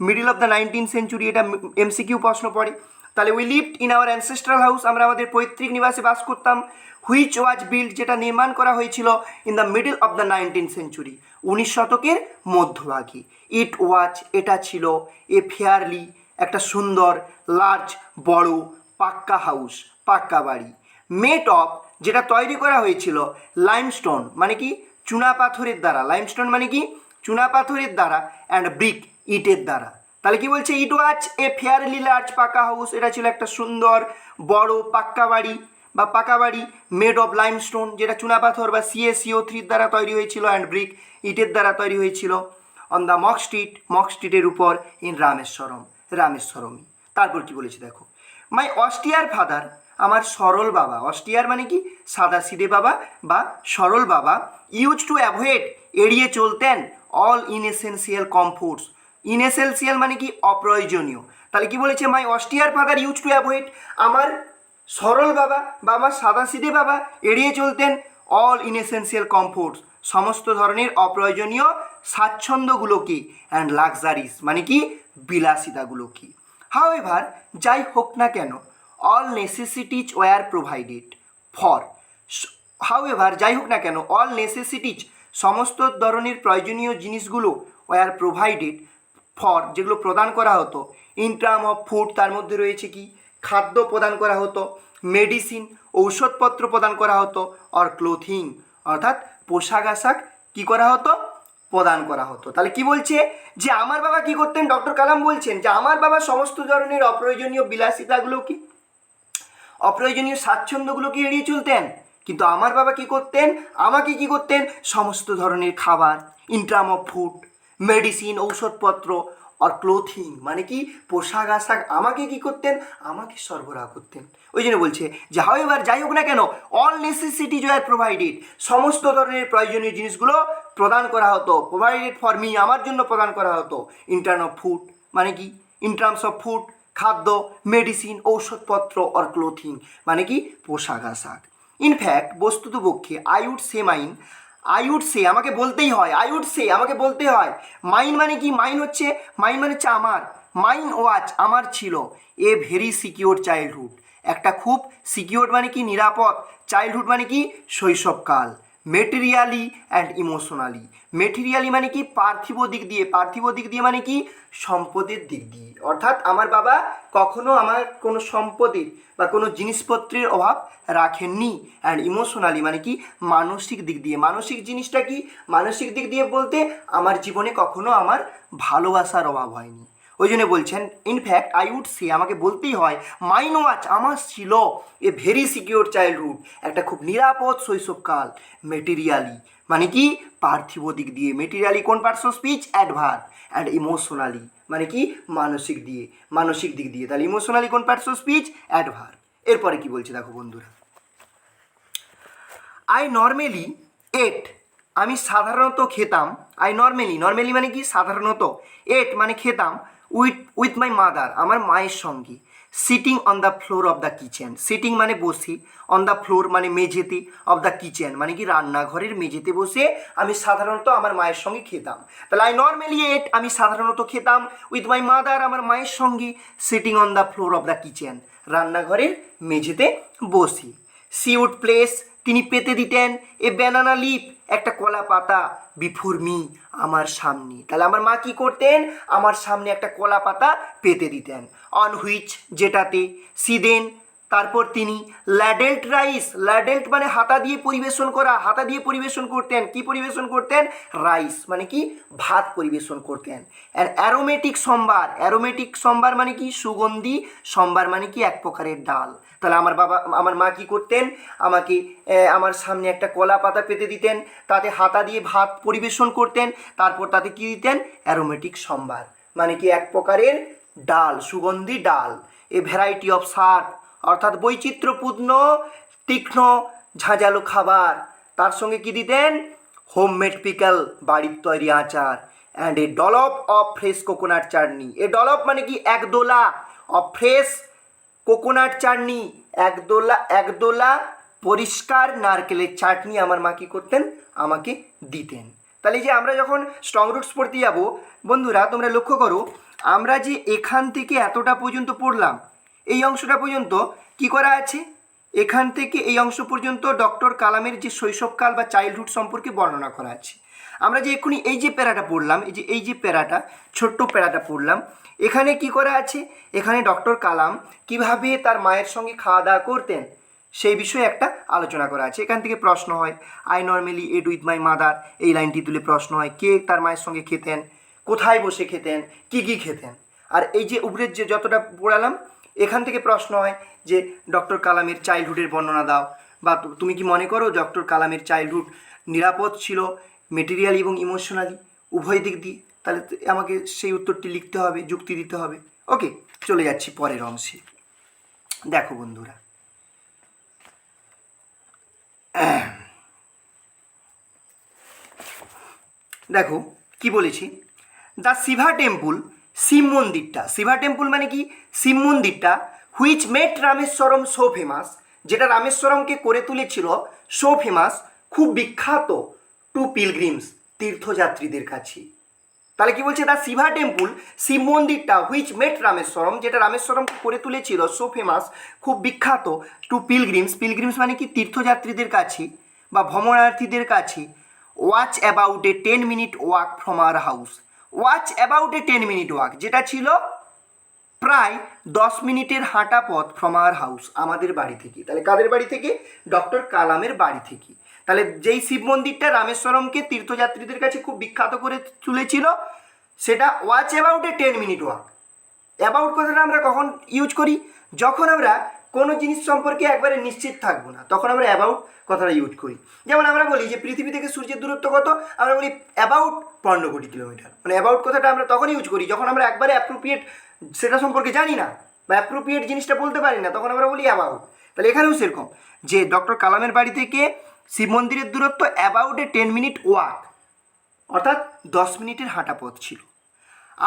middle of the 19th century, এটা এমসিকিউ প্রশ্ন পড়ে। তাহলে we lived in our ancestral house, আমরা আমাদের পৈতৃক নিবাসে বাস করতাম। হুইচ ওয়াজ বিল্ড, যেটা নির্মাণ করা হয়েছিল in the middle of the 19th century, 19 শতকের মধ্যভাগে। ইট ওয়াজ, এটা ছিল, এ ফেয়ারলি, একটা সুন্দর, লার্জ, বড়, পাক্কা হাউস, পাক্কা বাড়ি। মেড অফ, যেটা তৈরি করা হয়েছিল লাইমস্টোন মানে কি চুনাপাথরের দ্বারা। লাইমস্টোন মানে কি চুনাপাথরের দ্বারা। অ্যান্ড ব্রিক, ইটের দ্বারা। তাহলে কি বলছে? ইট ওয়াজ এ ফেয়ারলি লার্জ পাকা হাউস, এটা ছিল একটা সুন্দর বড় পাক্কা বাড়ি বা পাকা বাড়ি। মেড অফ লাইমস্টোন, যেটা চুনাপাথর বা CaCO3 দ্বারা তৈরি হয়েছিল। অ্যান্ড ব্রিক, ইটের দ্বারা তৈরি হয়েছিল। অন দ্য মক স্ট্রিটের উপর, ইন রামেশ্বরমে। তারপর কি বলেছে দেখো। মাই অস্টিয়ার ফাদার, আমার সরল বাবা। অস্টিয়ার মানে কি সাদাসিধে বাবা বা সরল বাবা। ইউজ টু অ্যাভয়েড, এড়িয়ে চলতেন, অল ইনএসেন্সিয়াল কমফোর্টস, ইনএসেন্সিয়াল মানে কি অপ্রয়োজনীয়। তাহলে কি বলেছে, মাই অস্টিয়ার ফাদার ইউজ টু অ্যাভয়েড, আমার সরল বাবা বা আমার সাদাসিধে বাবা এড়িয়ে চলতেন অল ইনএসেন্সিয়াল কমফোর্টস, সমস্ত ধরনের অপ্রয়োজনীয় স্বাচ্ছন্দ্যগুলোকে, অ্যান্ড লাক্সারিস মানে কি বিলাসিতাগুলোকে। হাউএভার, যাই হোক না কেন, all necessities were provided for, however যাই হোক না কেন, অল নেসেসিটিজ সমস্ত ধরনের প্রয়োজনীয় জিনিসগুলো ওয়ার প্রোভাইডেড ফর, যেগুলো প্রদান করা হতো, ইন টার্ম অফ ফুড, তার মধ্যে রয়েছে কি খাদ্য প্রদান করা হতো, মেডিসিন ঔষধপত্র প্রদান করা হতো, অর ক্লোথিং অর্থাৎ পোশাক আশাক কি করা হতো, প্রদান করা হতো। তাহলে কি বলছে যে আমার বাবা কি করতেন, ডক্টর কালাম বলছেন যে আমার বাবা সমস্ত ধরনের অপ্রয়োজনীয় বিলাসিতাগুলো কি অপ্রয়োজনীয় স্বাচ্ছন্দ্যগুলোকে এড়িয়ে চলতেন, কিন্তু আমার বাবা কি করতেন, আমাকে কি করতেন, সমস্ত ধরনের খাবার, in term of food, medicine ঔষধপত্র, আর ক্লোথিং মানে কি পোশাক আশাক আমাকে কি করতেন, আমাকে সরবরাহ করতেন। ওই জন্য বলছে যে হাউএভার যাই হোক না কেন, অল নেসেসিটিজ ওয়ার প্রোভাইডেড, সমস্ত ধরনের প্রয়োজনীয় জিনিসগুলো প্রদান করা হতো, প্রোভাইডেড ফর মি আমার জন্য প্রদান করা হতো, ইন টার্ম অফ ফুড মানে কি ইন টার্মস অফ ফুড খাদ্য, মেডিসিন ঔষধপত্র, অর ক্লোথিং মানে কি পোশাক আশাক। ইনফ্যাক্ট বস্তুতপক্ষে আই উড সে আমাকে বলতেই হয়, আমাকে বলতে হয়, মাইন মানে কি, মাইন হচ্ছে আমার, মাইন ওয়াচ আমার ছিল, এ ভেরি সিকিওর চাইল্ডহুড, একটা খুব সিকিওর মানে কি নিরাপদ, চাইল্ডহুড মানে কি শৈশবকাল, মেটেরিয়ালি অ্যান্ড ইমোশনালি, মেটেরিয়ালি মানে কি পার্থিব দিক দিয়ে মানে কি সম্পদের দিক দিয়ে, অর্থাৎ আমার বাবা কখনো আমার কোনো সম্পদের বা কোনো জিনিসপত্রের অভাব রাখেননি, অ্যান্ড ইমোশনালি মানে কি মানসিক দিক দিয়ে, মানসিক জিনিসটা কি মানসিক দিক দিয়ে বলতে আমার জীবনে কখনো আমার ভালোবাসার অভাব হয়নি। ওই জন্য বলছেন ইনফ্যাক্ট আই উড সে আমাকে বলতেই হয়, মাইন ওয়াচ আমার ছিল, এ ভেরি সিকিওর চাইল্ডহুড একটা খুব নিরাপদ শৈশবকাল, মেটেরিয়ালি মানে কি পার্থিব দিক দিয়ে, মেটেরিয়ালি কোন parts of speech adverb, and emotionally মানে কি মানসিক দিক দিয়ে, তাহলে ইমোশনালি কোন পার্টস অফ স্পিচ অ্যাডভার্ব। এরপরে কি বলছে দেখো বন্ধুরা, আই নর্মালি এট আমি সাধারণত খেতাম, নর্মালি মানে কি সাধারণত, এট মানে খেতাম, উইথ মাই মাদার আমার মায়ের সঙ্গে, sitting on the floor of the kitchen, sitting মানে বসে, অন দ্য ফ্লোর মানে মেঝেতে, অফ দ্য কিচেন মানে কি রান্নাঘরের মেঝেতে বসে আমি সাধারণত আমার মায়ের সঙ্গে খেতাম। তাহলে আই নর্মালি এট আমি সাধারণত খেতাম, উইথ মাই মাদার আমার মায়ের সঙ্গে, sitting on the floor of the kitchen রান্নাঘরের মেঝেতে বসি। সি উড প্লেস তিনি পেতে দিতেন, এ ব্যানানা লিপ একটা কলা পাতা, বিফোর মি আমার সামনে, তাহলে আমার মা কি করতেন, আমার সামনে একটা কলা পাতা পেতে দিতেন, অন হুইচ যেটাতে, সি দেন তারপর তিনি, ল্যাডেল্ট রাইস, ল্যাডেল্ট মানে হাতা দিয়ে পরিবেশন করা, হাতা দিয়ে পরিবেশন করতেন, কি পরিবেশন করতেন, রাইস মানে কি ভাত পরিবেশন করতেন, অ্যান্ড অ্যারোমেটিক সম্বার মানে কি সুগন্ধি, সম্বার মানে কি এক প্রকারের ডাল। তাহলে আমার মা কি করতেন, আমাকে আমার সামনে একটা কলা পাতা পেতে দিতেন, তাতে হাতা দিয়ে ভাত পরিবেশন করতেন, তারপর তাতে কি দিতেন, অ্যারোমেটিক সম্বার মানে কি এক প্রকারের ডাল, সুগন্ধি ডাল, এ ভ্যারাইটি অফ শাক অর্থাৎ বৈচিত্র্যপূর্ণ তীক্ষ্ণ ঝাঁঝালো খাবার, তার সঙ্গে কি দিতেন, হোমমেড পিকল বাড়ির তৈরি আচার, and a dollop of fresh coconut chutney, a dollop মানে কি একদোলা, অফ ফ্রেশ কোকোনাট চাটনি একদোলা পরিষ্কার নারকেলের চাটনি আমার মা কী করতেন, আমাকে দিতেন। তাহলে যে আমরা যখন স্ট্রং রুটস পড়তে যাব বন্ধুরা, তোমরা লক্ষ্য করো আমরা যে এখান থেকে এতটা পর্যন্ত পড়লাম, এই অংশটা পর্যন্ত কি করা আছে, এখান থেকে এই অংশ পর্যন্ত ডক্টর কালামের যে শৈশবকাল বা চাইল্ডহুড সম্পর্কে বর্ণনা করা আছে। আমরা যে এক্ষুনি এই যে প্যারাটা পড়লাম, এই যে প্যারাটা ছোট্ট প্যারাটা পড়লাম, এখানে কি করা আছে, এখানে ডক্টর কালাম কিভাবে তার মায়ের সঙ্গে খাওয়া দাওয়া করতেন সেই বিষয়ে একটা আলোচনা করা আছে। এখান থেকে প্রশ্ন হয়, I normally ate with my mother, এই লাইনটি তুলে প্রশ্ন হয় কে তার মায়ের সঙ্গে খেতেন, কোথায় বসে খেতেন, কি কি খেতেন। আর এই যে উপরের যে যতটা পড়ালাম এখান থেকে প্রশ্ন হয় যে ডক্টর কালামের চাইল্ডহুডের বর্ণনা দাও, বা তুমি কি মনে করো ডক্টর কালামের চাইল্ডহুড নিরাপদ ছিল মেটেরিয়াল এবং ইমোশনালি উভয় দিক দিয়ে, তাহলে আমাকে সেই উত্তরটি লিখতে হবে, যুক্তি দিতে হবে। ওকে, চলে যাচ্ছি পরের অংশে। দেখো বন্ধুরা, দেখো কি বলেছি, দ্য শিবা টেম্পল, শিব মন্দিরটা, শিবা টেম্পল মানে কি শিব মন্দিরটা, which made Rameswaram so famous, যেটা রামেশ্বরমকে করে তুলেছিল সো ফেমাস, খুব বিখ্যাত, টু পিলগ্রিমস, তীর্থযাত্রীদের কাছে। তাহলে কি বলছে, দ্য শিবা টেম্পল, শিব মন্দিরটা, হুইচ মেট রামেশ্বরম, যেটা রামেশ্বরমকে করে তুলেছিল সো ফেমাস, খুব বিখ্যাত, টু পিলগ্রিমস, পিলগ্রিমস মানে কি তীর্থযাত্রীদের কাছে বা ভ্রমণার্থীদের কাছে, watch about a 10 minute walk from our house, watch about a 10 minute walk, যেটা ছিল প্রায় 10 মিনিটের হাঁটা পথ ফ্রম আওয়ার হাউস, আমাদের বাড়ি থেকে। তাহলে কাদের বাড়ি থেকে? ডক্টর কালামের বাড়ি থেকে। তাহলে যেই শিব মন্দিরটা রামেশ্বরমকে তীর্থযাত্রীদের কাছে খুব বিখ্যাত করে তুলেছিল, সেটা watch about a 10 minute walk. About কথাটা আমরা কখন ইউজ করি? যখন আমরা কোনো জিনিস সম্পর্কে একবারে নিশ্চিত থাকবো না, তখন আমরা অ্যাবাউট কথাটা ইউজ করি। যেমন আমরা বলি যে পৃথিবী থেকে সূর্যের দূরত্ব কত, আমরা বলি অ্যাবাউট 15 কোটি কিলোমিটার। মানে অ্যাবাউট কথাটা আমরা তখন ইউজ করি যখন আমরা একবারে অ্যাপ্রোপ্রিয়েট সেটা সম্পর্কে জানি না বা অ্যাপ্রোপ্রিয়েট জিনিসটা বলতে পারি না, তখন আমরা বলি অ্যাবাউট। তাহলে এখানেও সেরকম যে ডক্টর কালামের বাড়ি থেকে শিব মন্দিরের দূরত্ব অ্যাবাউট এ 10 মিনিট ওয়াক, অর্থাৎ 10 মিনিটের হাঁটা পথ ছিল।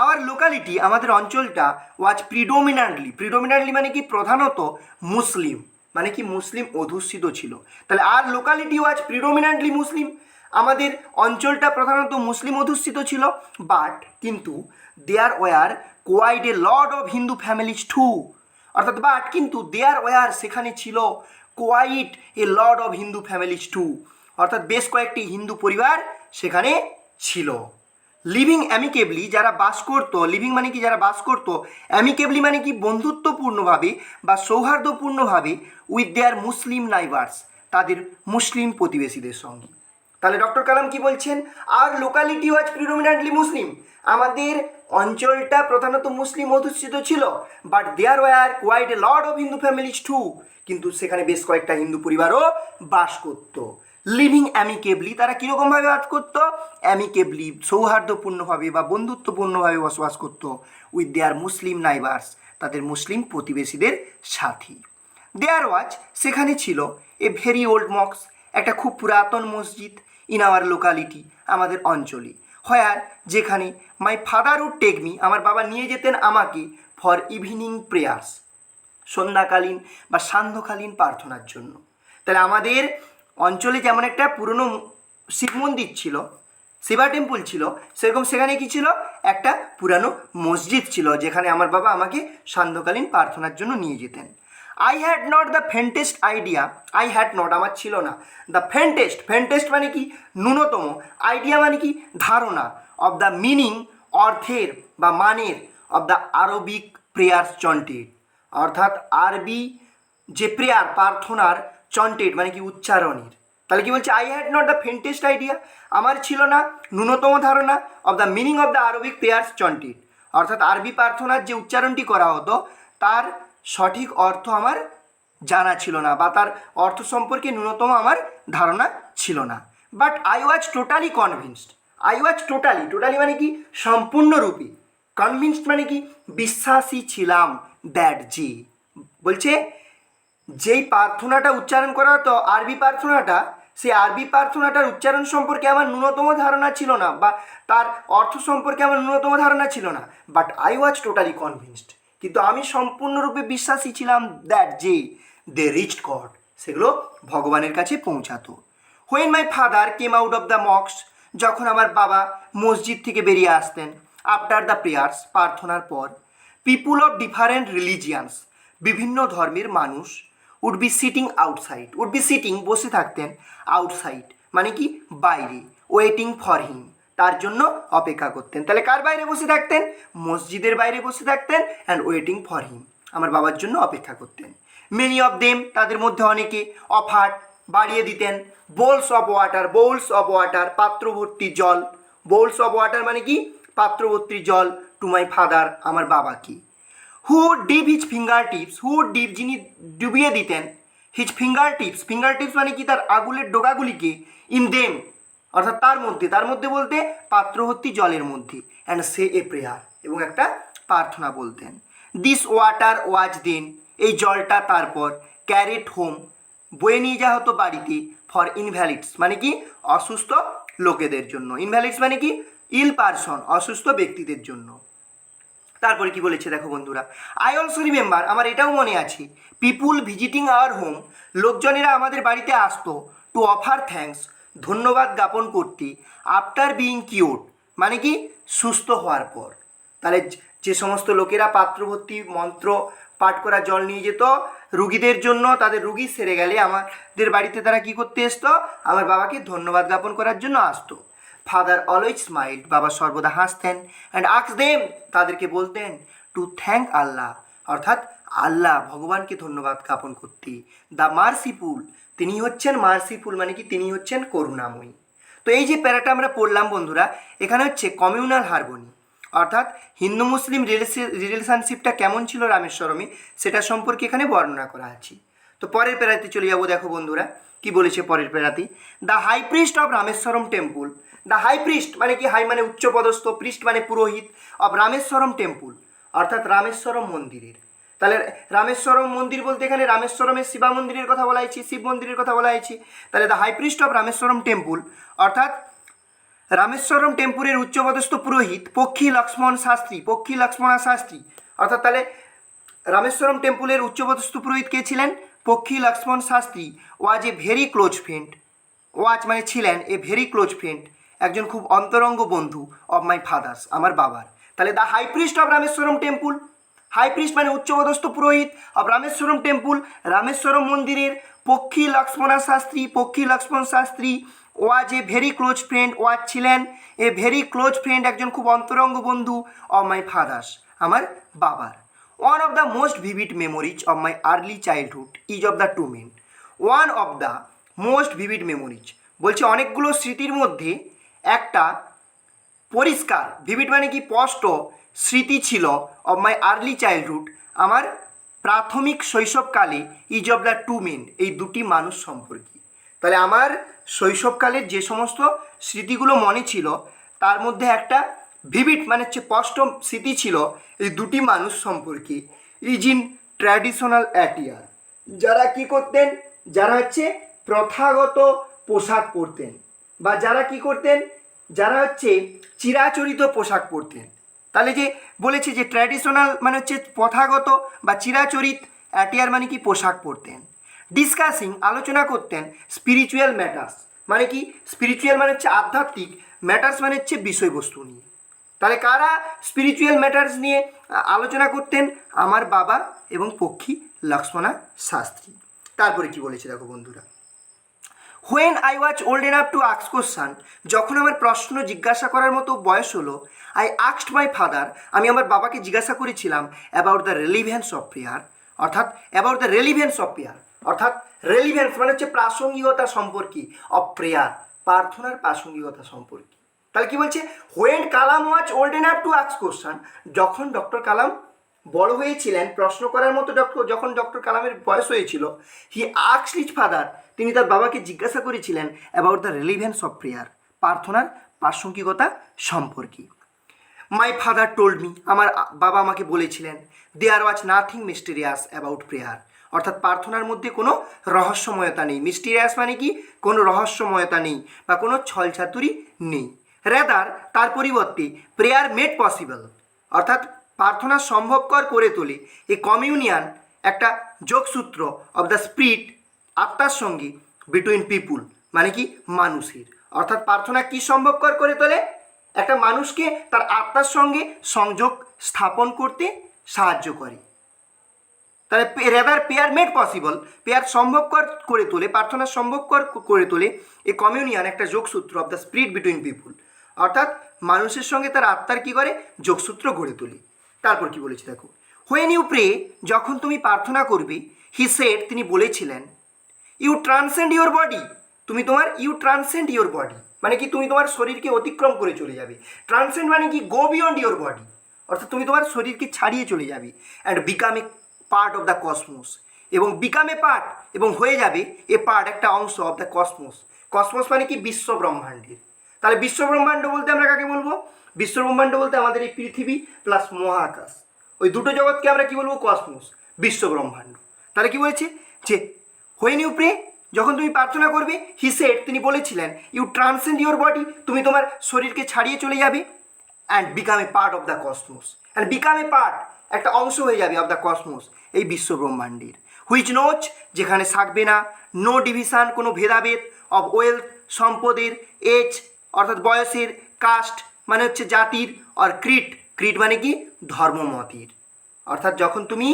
আওয়ার লোকালিটি, আমাদের অঞ্চলটা, ওয়াজ প্রিডোমিনান্টলি মানে কি প্রধানত মুসলিম, মানে কি মুসলিম অধ্যুষিত ছিল। তাহলে আর লোকালিটি ওয়াজ প্রিডোমিনান্টলি মুসলিম, আমাদের অঞ্চলটা প্রধানত মুসলিম অধ্যুষিত ছিল। বাট কিন্তু there were quite a lot of Hindu families too, অর্থাৎ বাট কিন্তু দেয়ার ওয়ার সেখানে ছিল quite a lot of Hindu families too, অর্থাৎ বেশ কয়েকটি হিন্দু পরিবার সেখানে ছিল। লিভিং অ্যামিকেবলি, যারা বাস করতো, লিভিং মানে কি যারা বাস করতো, অ্যামিকেবলি মানে কি বন্ধুত্বপূর্ণভাবে বা সৌহার্দ্যপূর্ণভাবে, উইথ দেয়ার মুসলিম নাইবার্স, তাদের মুসলিম প্রতিবেশীদের সঙ্গে। তাহলে ডক্টর কালাম কি বলছেন? আর লোকালিটি ওয়াজ প্রিডোমিনেন্টলি মুসলিম, আমাদের অঞ্চলটা প্রধানত মুসলিম অধ্যুষিত ছিল। But there were quite a lot of Hindu families too, কিন্তু সেখানে বেশ কয়েকটা হিন্দু পরিবারও বাস করতো। লিভিং অ্যামিকেবলি, তারা কীরকমভাবে বাস করতো? অ্যামিকেবলি, সৌহার্দ্যপূর্ণভাবে বা বন্ধুত্বপূর্ণভাবে বসবাস করতো, উইথ দেয়ার মুসলিম নাইবার্স, তাদের মুসলিম প্রতিবেশীদের সাথী। দেয়ার ওয়াজ, সেখানে ছিল এ ভেরি ওল্ড মক্স, একটা খুব পুরাতন মসজিদ, ইন আওয়ার লোকালিটি, আমাদের অঞ্চলে, হোয়ার, যেখানে my father would take me, আমার বাবা নিয়ে যেতেন আমাকে, ফর ইভিনিং প্রেয়ার্স, সন্ধ্যাকালীন বা সান্ধ্যকালীন প্রার্থনার জন্য। তাহলে আমাদের অঞ্চলে যেমন একটা পুরনো শিব মন্দির ছিল, শিবা টেম্পল ছিল, সেরকম সেখানে কি ছিল? একটা পুরানো মসজিদ ছিল, যেখানে আমার বাবা আমাকে সান্ধ্যকালীন প্রার্থনার জন্য নিয়ে যেতেন। I had not the faintest idea, I had not আমার ছিল না, দ্য ফ্যান্টেস্ট, ফ্যান্টেস্ট মানে কি ন্যূনতম, আইডিয়া মানে কি ধারণা, অব দ্য মিনিং, অর্থের বা মানের, of the Arabic prayers chanted, অর্থাৎ আরবি যে প্রেয়ার প্রার্থনার চন্টেড মানে কি উচ্চারণের। তাহলে কি বলছে? I had not the faintest idea, আমার ছিল না ন্যূনতম ধারণা, of the meaning of the Arabic prayers chanted, অর্থাৎ আরবি প্রার্থনার যে উচ্চারণটি করা হতো তার সঠিক অর্থ আমার জানা ছিল না, বা তার অর্থ সম্পর্কে ন্যূনতম আমার ধারণা ছিল না। But I was totally convinced, I was totally, totally মানে কি সম্পূর্ণরূপে, কনভিন্সড মানে কি বিশ্বাসী ছিলাম, দ্যাট যে, বলছে যেই প্রার্থনাটা উচ্চারণ করা হতো আরবি প্রার্থনাটা, সেই আরবি প্রার্থনাটার উচ্চারণ সম্পর্কে আমার ন্যূনতম ধারণা ছিল না, বা তার অর্থ সম্পর্কে আমার ন্যূনতম ধারণা ছিল না। But I was totally convinced, কিন্তু আমি সম্পূর্ণরূপে বিশ্বাসী ছিলাম, দ্যাট যে দে রিচড গড, সেগুলো ভগবানের কাছে পৌঁছাতো। When my father came out of the মক্স, যখন আমার বাবা মসজিদ থেকে বেরিয়ে আসতেন, আফটার দ্য প্রেয়ার্স, প্রার্থনার পর, পিপুল অফ ডিফারেন্ট রিলিজিয়ান্স, বিভিন্ন ধর্মের মানুষ, would be sitting outside, would be sitting বসে থাকতেন, আউটসাইড মানে কি বাইরে, ওয়েটিং ফর হিম, তার জন্য অপেক্ষা করতেন। তাহলে কার বাইরে বসে থাকতেন? মসজিদের বাইরে বসে থাকতেন, অ্যান্ড ওয়েটিং ফর হিম, আমার বাবার জন্য অপেক্ষা করতেন। মেনি অফ দেম, তাদের মধ্যে অনেকে, অফার বাড়িয়ে দিতেন, bowls of water, bowls of water পাত্র ভর্তি জল, বোলস অফ ওয়াটার মানে কি পাত্র ভর্তি জল, টু মাই ফাদার, আমার বাবাকে। হু ডিপ হিজ ফিঙ্গার টিপস, হু ডিপ যিনি ডুবিয়ে দিতেন, his finger tips, finger tips মানে কি তার আঙুলের ডোকাগুলিকে, ইন দেম অর্থাৎ তার মধ্যে, তার মধ্যে বলতে পাত্রভর্তি জলের মধ্যে, অ্যান্ড সে এ প্রেয়ার, এবং একটা প্রার্থনা বলতেন। দিস ওয়াটার ওয়াজ দেন, এই জলটা তারপর, ক্যারেট হোম, বয়ে নিয়ে যাওয়া হতো বাড়িতে, ফর ইনভ্যালিডস মানে কি অসুস্থ লোকেদের জন্য, ইনভ্যালিডস মানে কি ইল পারসন, অসুস্থ ব্যক্তিদের জন্য। তারপরে কি বলেছে দেখো বন্ধুরা, আই অলসো রিমেম্বার, আমার এটাও মনে আছে, পিপুল ভিজিটিং আওয়ার হোম, লোকজনেরা আমাদের বাড়িতে আসতো, টু অফার থ্যাঙ্কস, ধন্যবাদ জ্ঞাপন করতে, আফটার বিইং কিওর্ড, মানে কি সুস্থ হওয়ার পর। তাহলে যে সমস্ত লোকেরা পাত্রভর্তি মন্ত্র পাঠ করা জল নিয়ে যেত রুগীদের জন্য, তাদের রুগী সেরে গেলে আমাদের বাড়িতে তারা কি করতে আসতো, আমার বাবাকে ধন্যবাদ জ্ঞাপন করার জন্য আসতো। ফাদার অলওয়েজ স্মাইল্ড, বাবা সর্বদা হাসতেন, অ্যান্ড আস্ক দেম, তাদেরকে বলতেন, টু থ্যাঙ্ক আল্লাহ, অর্থাৎ আল্লাহ ভগবানকে ধন্যবাদ জ্ঞাপন করতে। দ্য মার্সিফুল, তিনি হচ্ছেন মার্সিফুল, মানে কি তিনি হচ্ছেন করুণাময়ী। তো এই যে প্যারাটা আমরা পড়লাম বন্ধুরা, এখানে হচ্ছে কমিউনাল হারমোনি, অর্থাৎ হিন্দু মুসলিম রিলেশনশিপটা কেমন ছিল রামেশ্বরমে, সেটা সম্পর্কে এখানে বর্ণনা করা আছে। তো পরের প্যারাতে চলে যাবো, দেখো বন্ধুরা কি বলেছে পরের প্যারাতে, the high priest of Rameswaram temple, the high priest মানে কি, হাই মানে উচ্চপদস্থ, প্রিস্ট মানে পুরোহিত, অফ রামেশ্বরম টেম্পল, অর্থাৎ রামেশ্বরম মন্দিরের। তাহলে রামেশ্বরম মন্দির বলতে এখানে রামেশ্বরমের শিবা মন্দিরের কথা বলা হয়েছে, শিব মন্দিরের কথা বলা হয়েছে। তাহলে the high priest of Rameswaram temple, অর্থাৎ রামেশ্বরম টেম্পুরের উচ্চপদস্থ পুরোহিত পক্ষী লক্ষ্মণ শাস্ত্রী, পক্ষী লক্ষ্মণা শাস্ত্রী, অর্থাৎ তাহলে রামেশ্বরম টেম্পুলের উচ্চপদস্থ পুরোহিত কে ছিলেন, পক্ষী লক্ষ্মণ শাস্ত্রী, ওয়াজ এ ভেরি ক্লোজ ফ্রেন্ড, ওয়াজ মানে ছিলেন, এ ভেরি ক্লোজ ফ্রেন্ড, একজন খুব অন্তরঙ্গ বন্ধু, অফ মাই ফাদার্স, আমার বাবার। তাহলে the high priest of Rameswaram temple, high priest মানে উচ্চপদস্থ পুরোহিত অফ রামেশ্বরম টেম্পুল, রামেশ্বরম মন্দিরের পক্ষী লক্ষ্মণা শাস্ত্রী, পক্ষী লক্ষ্মণ শাস্ত্রী, ওয়াজ এ ভেরি ক্লোজ ফ্রেন্ড, ওয়াজ ছিলেন, এ ভেরি ক্লোজ ফ্রেন্ড, একজন খুব অন্তরঙ্গ বন্ধু, অফ মাই ফাদার্স, আমার বাবার। One of the most vivid memories of my early childhood is of the two men, one of the most vivid memories, বলছে অনেকগুলো স্মৃতির মধ্যে একটা পরিষ্কার, ভিভিড মানে কি স্পষ্ট স্মৃতি ছিল, অফ মাই আর্লি চাইল্ডহুড, আমার প্রাথমিক শৈশবকালে, is of the two men, এই দুটি মানুষ সম্পর্কে। তাহলে আমার শৈশবকালের যে সমস্ত স্মৃতিগুলো মনে ছিল তার মধ্যে একটা ভিভিড মানে হচ্ছে স্পষ্ট স্মৃতি ছিল এই দুটি মানুষ সম্পর্কে, ইজ ইন ট্র্যাডিশনাল অ্যাটিয়ার, যারা কি করতেন, যারা হচ্ছে প্রথাগত পোশাক পরতেন, বা যারা কি করতেন, যারা হচ্ছে চিরাচরিত পোশাক পরতেন। তাহলে যে বলেছে যে ট্র্যাডিশনাল মানে হচ্ছে প্রথাগত বা চিরাচরিত, অ্যাটিয়ার মানে কি পোশাক পরতেন। ডিসকাসিং আলোচনা করতেন, স্পিরিচুয়াল ম্যাটার্স মানে কি, স্পিরিচুয়াল মানে হচ্ছে আধ্যাত্মিক, ম্যাটার্স মানে হচ্ছে বিষয়বস্তু নিয়ে। তাহলে কারা স্পিরিচুয়াল ম্যাটার্স নিয়ে আলোচনা করতেন, আমার বাবা এবং পক্ষী লক্ষ্মণা শাস্ত্রী। তারপরে কি বলেছে দেখো বন্ধুরা, when I was old enough to ask question, যখন আমার প্রশ্ন জিজ্ঞাসা করার মতো বয়স হলো, আই আস্কড মাই ফাদার, আমি আমার বাবাকে জিজ্ঞাসা করেছিলাম, about the relevance of prayer, অর্থাৎ about the relevance of prayer, অর্থাৎ রেলিভেন্স মানে হচ্ছে প্রাসঙ্গিকতা সম্পর্কে, অফ প্রেয়ার, প্রার্থনার প্রাসঙ্গিকতা সম্পর্কে। তাহলে কি বলছে, when Kalam was old enough to ask question, যখন ডক্টর কালাম বড় হয়েছিলেন প্রশ্ন করার মতো, যখন ডক্টর কালামের বয়স হয়েছিল, হি আস্কড হিজ ফাদার, তিনি তার বাবাকে জিজ্ঞাসা করেছিলেন, about the relevance of prayer, প্রার্থনার প্রাসঙ্গিকতা সম্পর্কে। মাই ফাদার টোল্ড মি, আমার বাবা আমাকে বলেছিলেন, there was nothing mysterious about prayer, অর্থাৎ প্রার্থনার মধ্যে কোনো রহস্যময়তা নেই। মিস্টেরিয়াস মানে কি, কোনো রহস্যময়তা নেই বা কোনো ছলছাতুরি নেই। রেদার তার পরিবর্তে, প্রেয়ার মেড পসিবল, অর্থাৎ প্রার্থনা সম্ভবকর করে তোলে, এ কমিউনিয়ন একটা যোগসূত্র, অব দ্য স্পিরিট আত্মার সঙ্গে, বিটুইন পিপুল মানে কি মানুষের, অর্থাৎ প্রার্থনা কি সম্ভবকর করে তোলে, একটা মানুষকে তার আত্মার সঙ্গে সংযোগ স্থাপন করতে সাহায্য করে। তাহলে rather prayer made possible, prayer সম্ভবকর করে তোলে, প্রার্থনা সম্ভবকর করে তোলে, এ কমিউনিয়ন একটা যোগসূত্র অফ দ্য স্পিরিট বিটুইন পিপুল, অর্থাৎ মানুষের সঙ্গে তার আত্মার কী করে, যোগসূত্র গড়ে তোলে। তারপর কি বলেছে দেখো, হোয়েন ইউ প্রে, যখন তুমি প্রার্থনা করবে, হি সেড, তিনি বলেছিলেন, ইউ ট্রান্সেন্ড ইউর বডি, তুমি তোমার, ইউ ট্রান্সেন্ড ইউর বডি মানে কি, তুমি তোমার শরীরকে অতিক্রম করে চলে যাবে। ট্রান্সেন্ড মানে কি, গো বিয়ন্ড ইউর বডি, অর্থাৎ তুমি তোমার শরীরকে ছাড়িয়ে চলে যাবে, and become a part of the Cosmos, এবং বিকাম এ পার্ট এবং হয়ে যাবে এ পার্ট একটা অংশ অফ দ্য কসমোস। কসমোস মানে কি, বিশ্ব ব্রহ্মাণ্ডের। তাহলে বিশ্ব ব্রহ্মাণ্ড বলতে আমরা কাকে বলবো, বিশ্ব ব্রহ্মাণ্ড বলতে আমাদের এই পৃথিবী প্লাস মহাকাশ, ওই দুটো জগৎকে আমরা কি বলবো, কসমোস, বিশ্ব ব্রহ্মাণ্ড। তাহলে কি বলেছে যে হোয়েন ইউ প্রে, যখন তুমি প্রার্থনা করবে, হি সেড, তিনি বলেছিলেন, ইউ ট্রান্সেন্ড ইউর বডি, তুমি তোমার শরীরকে ছাড়িয়ে চলে যাবে, and become a part of the Cosmos, and become a part, একটা অংশ হয়ে যাবে অফ দ্য কসমোস, এই বিশ্ব ব্রহ্মাণ্ডের, হুইচ নোচ, যেখানে থাকবে না, নো ডিভিশন, কোনো ভেদাভেদ, অফ ওয়েলথ, সম্পদের, এজ অর্থাৎ বয়সের, কাস্ট মানে হচ্ছে জাতির, আর ক্রিট, ক্রিট মানে কি ধর্মমতের। অর্থাৎ যখন তুমি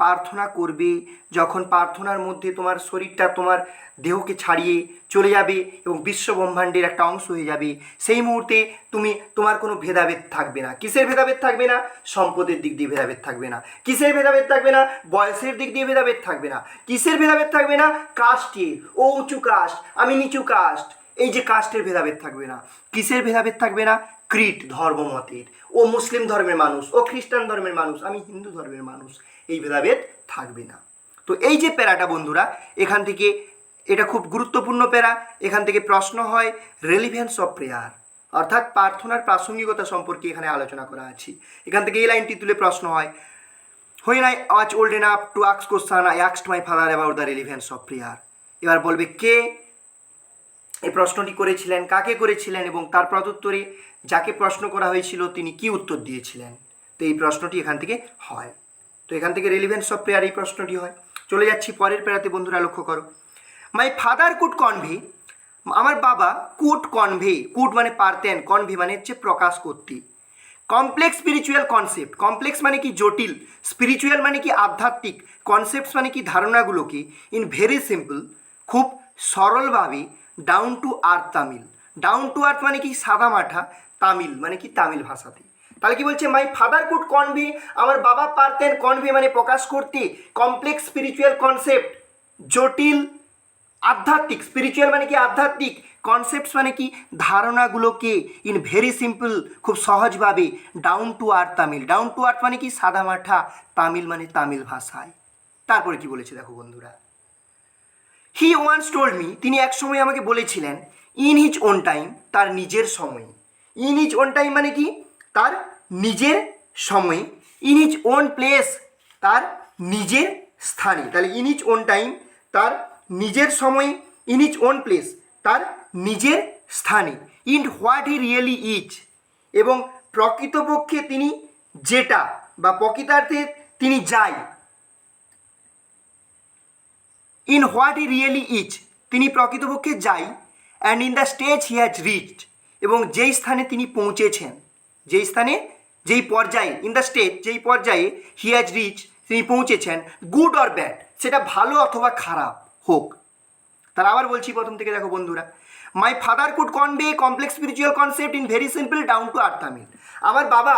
প্রার্থনা করবে, যখন প্রার্থনার মধ্যে তোমার শরীরটা তোমার দেহকে ছাড়িয়ে চলে যাবে এবং বিশ্ব ব্রহ্মাণ্ডের একটা অংশ হয়ে যাবে, সেই মুহূর্তে তোমার কোনো ভেদাভেদ থাকবে না। কিসের ভেদাভেদ থাকবে না? সম্পদের দিক দিয়ে ভেদাভেদ থাকবে না। কিসের ভেদাভেদ থাকবে না? বয়সের দিক দিয়ে ভেদাভেদ থাকবে না। কিসের ভেদাভেদ থাকবে না? কাস্টের, ও উঁচু কাস্ট, আমি নিচু কাস্ট, এই যে কাস্টের ভেদাভেদ থাকবে না। কিসের ভেদাভেদ থাকবে না? ক্রিট, ধর্মমতের, ও মুসলিম ধর্মের মানুষ, ও খ্রিস্টান ধর্মের মানুষ, আমি হিন্দু ধর্মের মানুষ, এই ভেদাভেদ থাকবে না। তো এই যে প্যারাটা বন্ধুরা, এখান থেকে এটা খুব গুরুত্বপূর্ণ প্যারা। এখান থেকে প্রশ্ন হয় রেলিভেন্স অফ প্রেয়ার, অর্থাৎ প্রার্থনার প্রাসঙ্গিকতা সম্পর্কে এখানে আলোচনা করা আছে। এখান থেকে এই লাইনটি তুলে প্রশ্ন হয়, when I was old enough to ask question, I asked my father about the relevance of prayer. এবার বলবে কে এই প্রশ্নটি করেছিলেন, কাকে করেছিলেন, এবং তার প্রত্যুত্তরে যাকে প্রশ্ন করা হয়েছিল তিনি কি উত্তর দিয়েছিলেন। তো এই প্রশ্নটি এখান থেকে হয়। তো এখান থেকে রেলিভেন্স অফ প্রেয়ার এই প্রশ্নটি হয়। চলে যাচ্ছি পরের প্যারাতে বন্ধুরা, লক্ষ্য করো, মাই ফাদার কুড কনভে, আমার বাবা কুড কনভে, কুড মানে পারতেন, কনভে মানে হচ্ছে প্রকাশ করতে, কমপ্লেক্স স্পিরিচুয়াল কনসেপ্ট, কমপ্লেক্স মানে কি জটিল, স্পিরিচুয়াল মানে কি আধ্যাত্মিক, কনসেপ্টস মানে কি ধারণাগুলোকে, ইন ভেরি সিম্পল, খুব সরলভাবে, down to earth Tamil, down to earth মানে কি সাদা মাঠা, তামিল মানে কি তামিল ভাষাতে। তাহলে কি বলছে, মাই ফাদার কুড কনভে, আমার বাবা পারতেন, কনভে মানে প্রকাশ করতে, কমপ্লেক্স স্পিরিচুয়াল কনসেপ্ট, জটিল আধ্যাত্মিক, স্পিরিচুয়াল মানে কি আধ্যাত্মিক, কনসেপ্টস মানে কি ধারণাগুলোকে, ইন ভেরি সিম্পল খুব সহজভাবে, down to earth Tamil, down to earth মানে কি সাদা মাঠা, তামিল মানে তামিল ভাষায়। তারপরে কি বলেছে দেখো বন্ধুরা, হি ওয়ান্স টোল্ড মি, তিনি এক সময় আমাকে বলেছিলেন, ইন হিজ ওন টাইম, তার নিজের সময়ে, ইন হিজ ওন টাইম মানে কি তার নিজের সময়ে, ইন হিজ ওন প্লেস, তার নিজের স্থানে। তাহলে ইন হিজ ওন টাইম তার নিজের সময়ে, ইন হিজ ওন প্লেস তার নিজের স্থানে, in what he really is, এবং প্রকৃতপক্ষে তিনি যেটা বা প্রকৃতার্থে তিনি যাই, in what he really is, তিনি প্রকৃতপক্ষে যাই, and in the stage he has reached, এবং যেই স্থানে তিনি পৌঁছেছেন, যেই স্থানে, যেই পর্যায়ে, ইন দ্য স্টেজ যেই পর্যায়ে, হি হ্যাজ রিচ তিনি পৌঁছেছেন, গুড অর ব্যাড, সেটা ভালো অথবা খারাপ হোক। তাহলে আবার বলছি প্রথম থেকে দেখো বন্ধুরা, my father could convey complex spiritual concept in very simple down to earth Tamil, আমার বাবা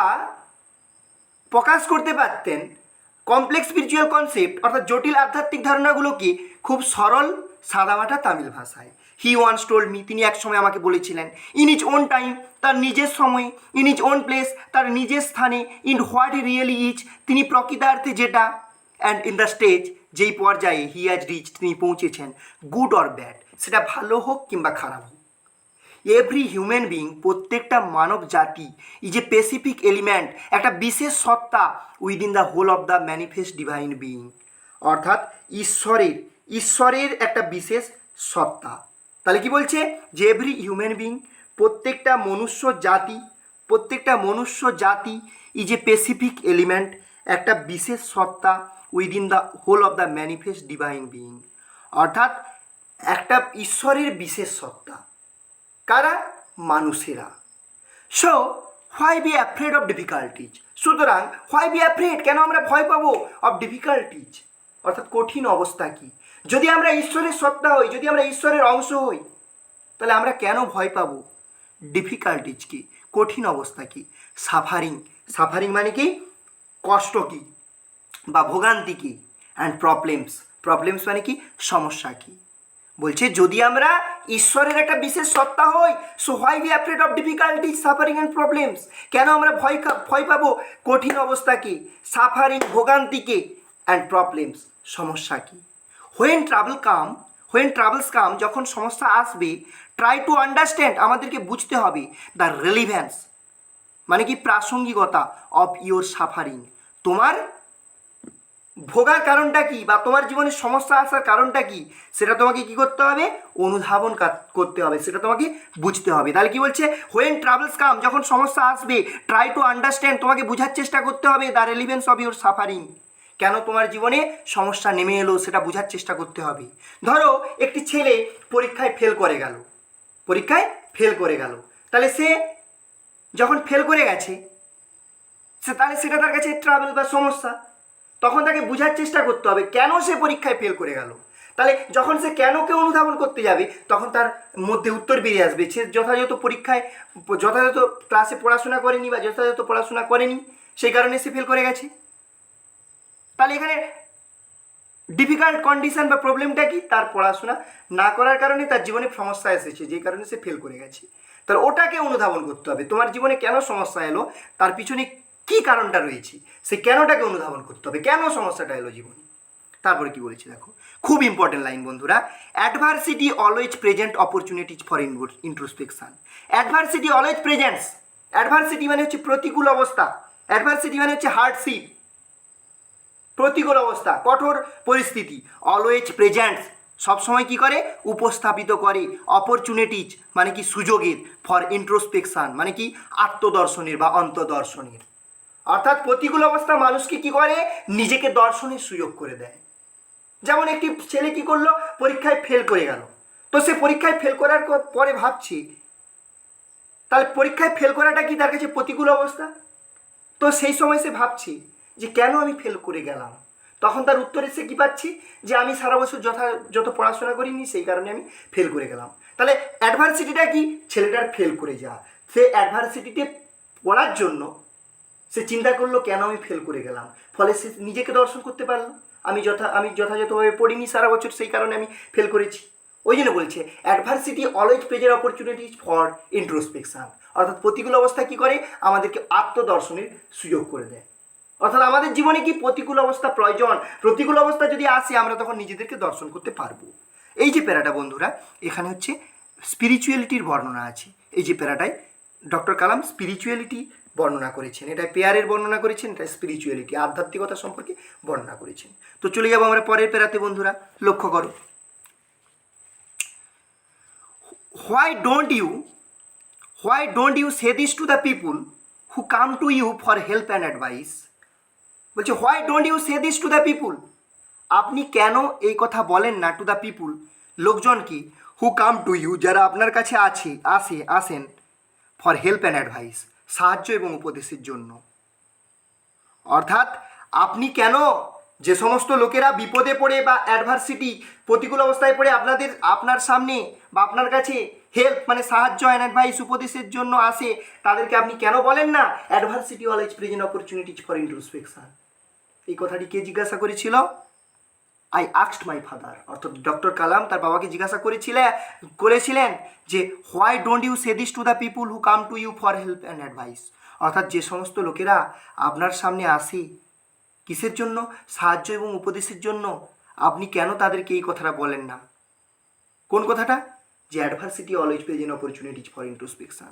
প্রকাশ করতে পারতেন কমপ্লেক্স স্পিরিচুয়াল কনসেপ্ট অর্থাৎ জটিল আধ্যাত্মিক ধারণাগুলোকে খুব সরল সাদামাটা তামিল ভাষায়। হি ওয়ান্স টোল্ড মি, তিনি এক সময় আমাকে বলেছিলেন, ইন ইজ ওন টাইম, তার নিজের সময়, ইন ইজ ওন প্লেস, তার নিজের স্থানে, in what he really is, তিনি প্রকৃতার্থে যেটা, অ্যান্ড ইন দ্য স্টেজ যেই পর্যায়ে, হি হ্যাজ রিচ তিনি পৌঁছেছেন, গুড অর ব্যাড, সেটা ভালো হোক কিংবা খারাপ হোক। এভরি হিউম্যান বিং, প্রত্যেকটা মানব জাতি, ইজ এ স্পেসিফিক এলিমেন্ট, একটা বিশেষ সত্তা, within the whole of the manifest divine being, অর্থাৎ ঈশ্বরের একটা বিশেষ সত্তা। তাহলে কি বলছে, যে এভরি হিউম্যান বিং, প্রত্যেকটা মনুষ্য জাতি ইজ এ স্পেসিফিক এলিমেন্ট, একটা বিশেষ সত্তা, within the whole of the manifest divine being, অর্থাৎ একটা ঈশ্বরের বিশেষ সত্তা। কারা? মানুষেরা। So why be afraid of difficulties, সুতরাং হোয়াই বি অ্যাফ্রেড, কেন আমরা ভয় পাবো, অফ ডিফিকাল্টিজ অর্থাৎ কঠিন অবস্থা কি, যদি আমরা ঈশ্বরের সত্তা হই, যদি আমরা ঈশ্বরের অংশ হই, তাহলে আমরা কেন ভয় পাবো? ডিফিকাল্টিজ কি, কঠিন অবস্থা কি, সাফারিং মানে কি কষ্ট কি বা ভোগান্তি কি, অ্যান্ড প্রবলেমস মানে কি সমস্যা কি। বলছে যদি আমরা ঈশ্বরের একটা বিশেষ সত্তা হই, so why be afraid of difficulties, suffering and problems, কেন আমরা ভয় পাবো কঠিন অবস্থাকে, সাফারিং ভোগান্তিকে, অ্যান্ড প্রবলেমস সমস্যা কি। হোয়েন ট্রাবলস কাম, যখন সমস্যা আসবে, ট্রাই টু আন্ডারস্ট্যান্ড, আমাদেরকে বুঝতে হবে, দ্য রেলিভেন্স মানে কি প্রাসঙ্গিকতা, অফ ইয়োর সাফারিং, তোমার ভোগার কারণটা কি বা তোমার জীবনে সমস্যা আসার কারণটা কি, সেটা তোমাকে কি করতে হবে, অনুধাবন করতে হবে, সেটা তোমাকে বুঝতে হবে। তাহলে কি বলছে, হোয়েন ট্রাভেলস কাম, যখন সমস্যা আসবে, ট্রাই টু আন্ডারস্ট্যান্ড, তোমাকে বোঝার চেষ্টা করতে হবে the relevance of your suffering, কেন তোমার জীবনে সমস্যা নেমে এলো সেটা বোঝার চেষ্টা করতে হবে। ধরো একটি ছেলে পরীক্ষায় ফেল করে গেল, পরীক্ষায় ফেল করে গেল, তাহলে সে যখন ফেল করে গেছে তাহলে সেটা তার কাছে ট্রাভেল বা সমস্যা, তখন তাকে বোঝার চেষ্টা করতে হবে কেন সে পরীক্ষায় ফেল করে গেল। তাহলে যখন সে কেনকে অনুধাবন করতে যাবে তখন তার মধ্যে উত্তর বেরিয়ে আসবে, সে যথাযথ পরীক্ষায় যথাযথ ক্লাসে পড়াশোনা করেনি বা যথাযথ পড়াশোনা করেনি, সেই কারণে সে ফেল করে গেছে। তাহলে এখানে ডিফিকাল্ট কন্ডিশন বা প্রবলেমটা কি, তার পড়াশোনা না করার কারণে তার জীবনে সমস্যা এসেছে, যেই কারণে সে ফেল করে গেছে। তাহলে ওটাকে অনুধাবন করতে হবে, তোমার জীবনে কেন সমস্যা এলো, তার পিছনে কী কারণটা রয়েছে, সে কেনটাকে অনুধাবন করতে হবে, কেন সমস্যাটা এলো জীবনে। তারপরে কি বলেছি দেখো, খুব ইম্পর্টেন্ট লাইন বন্ধুরা, adversity always present opportunities for introspection. Adversity always presents, adversity মানে হচ্ছে প্রতিকূল অবস্থা, অ্যাডভার্সিটি মানে হচ্ছে হার্ডশিপ, প্রতিকূল অবস্থা, কঠোর পরিস্থিতি, অলওয়েজ প্রেজেন্টস সবসময় কি করে, উপস্থাপিত করে, অপরচুনিটিজ মানে কি সুযোগের, ফর ইন্ট্রোস্পেকশন মানে কি আত্মদর্শনের বা অন্তদর্শনের। অর্থাৎ প্রতিকূল অবস্থা মানুষকে কি করে, নিজেকে দর্শনের সুযোগ করে দেয়। যেমন একটি ছেলে কি করলো, পরীক্ষায় ফেল করে গেল, তো সে পরীক্ষায় ফেল করার পরে ভাবছি, তাহলে পরীক্ষায় ফেল করাটা কি তার কাছে প্রতিকূল অবস্থা, তো সেই সময় সে ভাবছি যে কেন আমি ফেল করে গেলাম, তখন তার উত্তরে সে কী পাচ্ছি, যে আমি সারা বছর যত পড়াশোনা করিনি সেই কারণে আমি ফেল করে গেলাম। তাহলে অ্যাডভার্সিটিটা কি, ছেলেটার ফেল করে যাওয়া, সে অ্যাডভার্সিটিতে পড়ার জন্য সে চিন্তা করলো কেন আমি ফেল করে গেলাম, ফলে সে নিজেকে দর্শন করতে পারলো, আমি যথাযথভাবে পড়িনি সারা বছর, সেই কারণে আমি ফেল করেছি। ওই জন্য বলছে adversity always present opportunities for introspection, অর্থাৎ প্রতিকূল অবস্থা কী করে, আমাদেরকে আত্মদর্শনের সুযোগ করে দেয়। অর্থাৎ আমাদের জীবনে কি প্রতিকূল অবস্থা প্রয়োজন, প্রতিকূল অবস্থা যদি আসে আমরা তখন নিজেদেরকে দর্শন করতে পারবো। এই যে প্যারাটা বন্ধুরা, এখানে হচ্ছে স্পিরিচুয়ালিটির বর্ণনা আছে। এই যে প্যারাটায় ডক্টর কালাম স্পিরিচুয়ালিটি বর্ণনা করেছেন, এটা পেয়ারের বর্ণনা করেছেন, এটা স্পিরিচুয়ালিটি আধ্যাত্মিকতা সম্পর্কে বর্ণনা করেছেন। তো চলে যাবো আমরা পরের প্যারাতে বন্ধুরা, লক্ষ্য করো, why don't you say this to the people who come to you for help and advice? বলছে why don't you say this to the people, আপনি কেন এই কথা বলেন না, টু দ্য পিপুল লোকজন কি, হু কাম টু ইউ যারা আপনার কাছে আসেন, ফর হেল্প অ্যান্ড অ্যাডভাইস সাহায্য এবং উপদেশের জন্য। অর্থাৎ আপনি কেন, যে সমস্ত লোকেরা বিপদে পড়ে বা অ্যাডভার্সিটি প্রতিকূল অবস্থায় পড়ে আপনার সামনে বা আপনার কাছে হেল্প মানে সাহায্য অ্যান্ড অ্যাডভাইস উপদেশের জন্য আসে, তাদেরকে আপনি কেন বলেন না adversity always present opportunities for introspection. এই কথাটি কে জিজ্ঞাসা করেছিল, আই আস্কড মাই ফাদার, অর্থাৎ ডক্টর কালাম তার বাবাকে জিজ্ঞাসা করেছিলেন যে why don't you say this to the people who come to you for help and advice, অর্থাৎ যে সমস্ত লোকেরা আপনার সামনে আসে কিসের জন্য, সাহায্য এবং উপদেশের জন্য, আপনি কেন তাদেরকে এই কথাটা বলেন না। কোন কথাটা, যে adversity always present opportunities for introspection.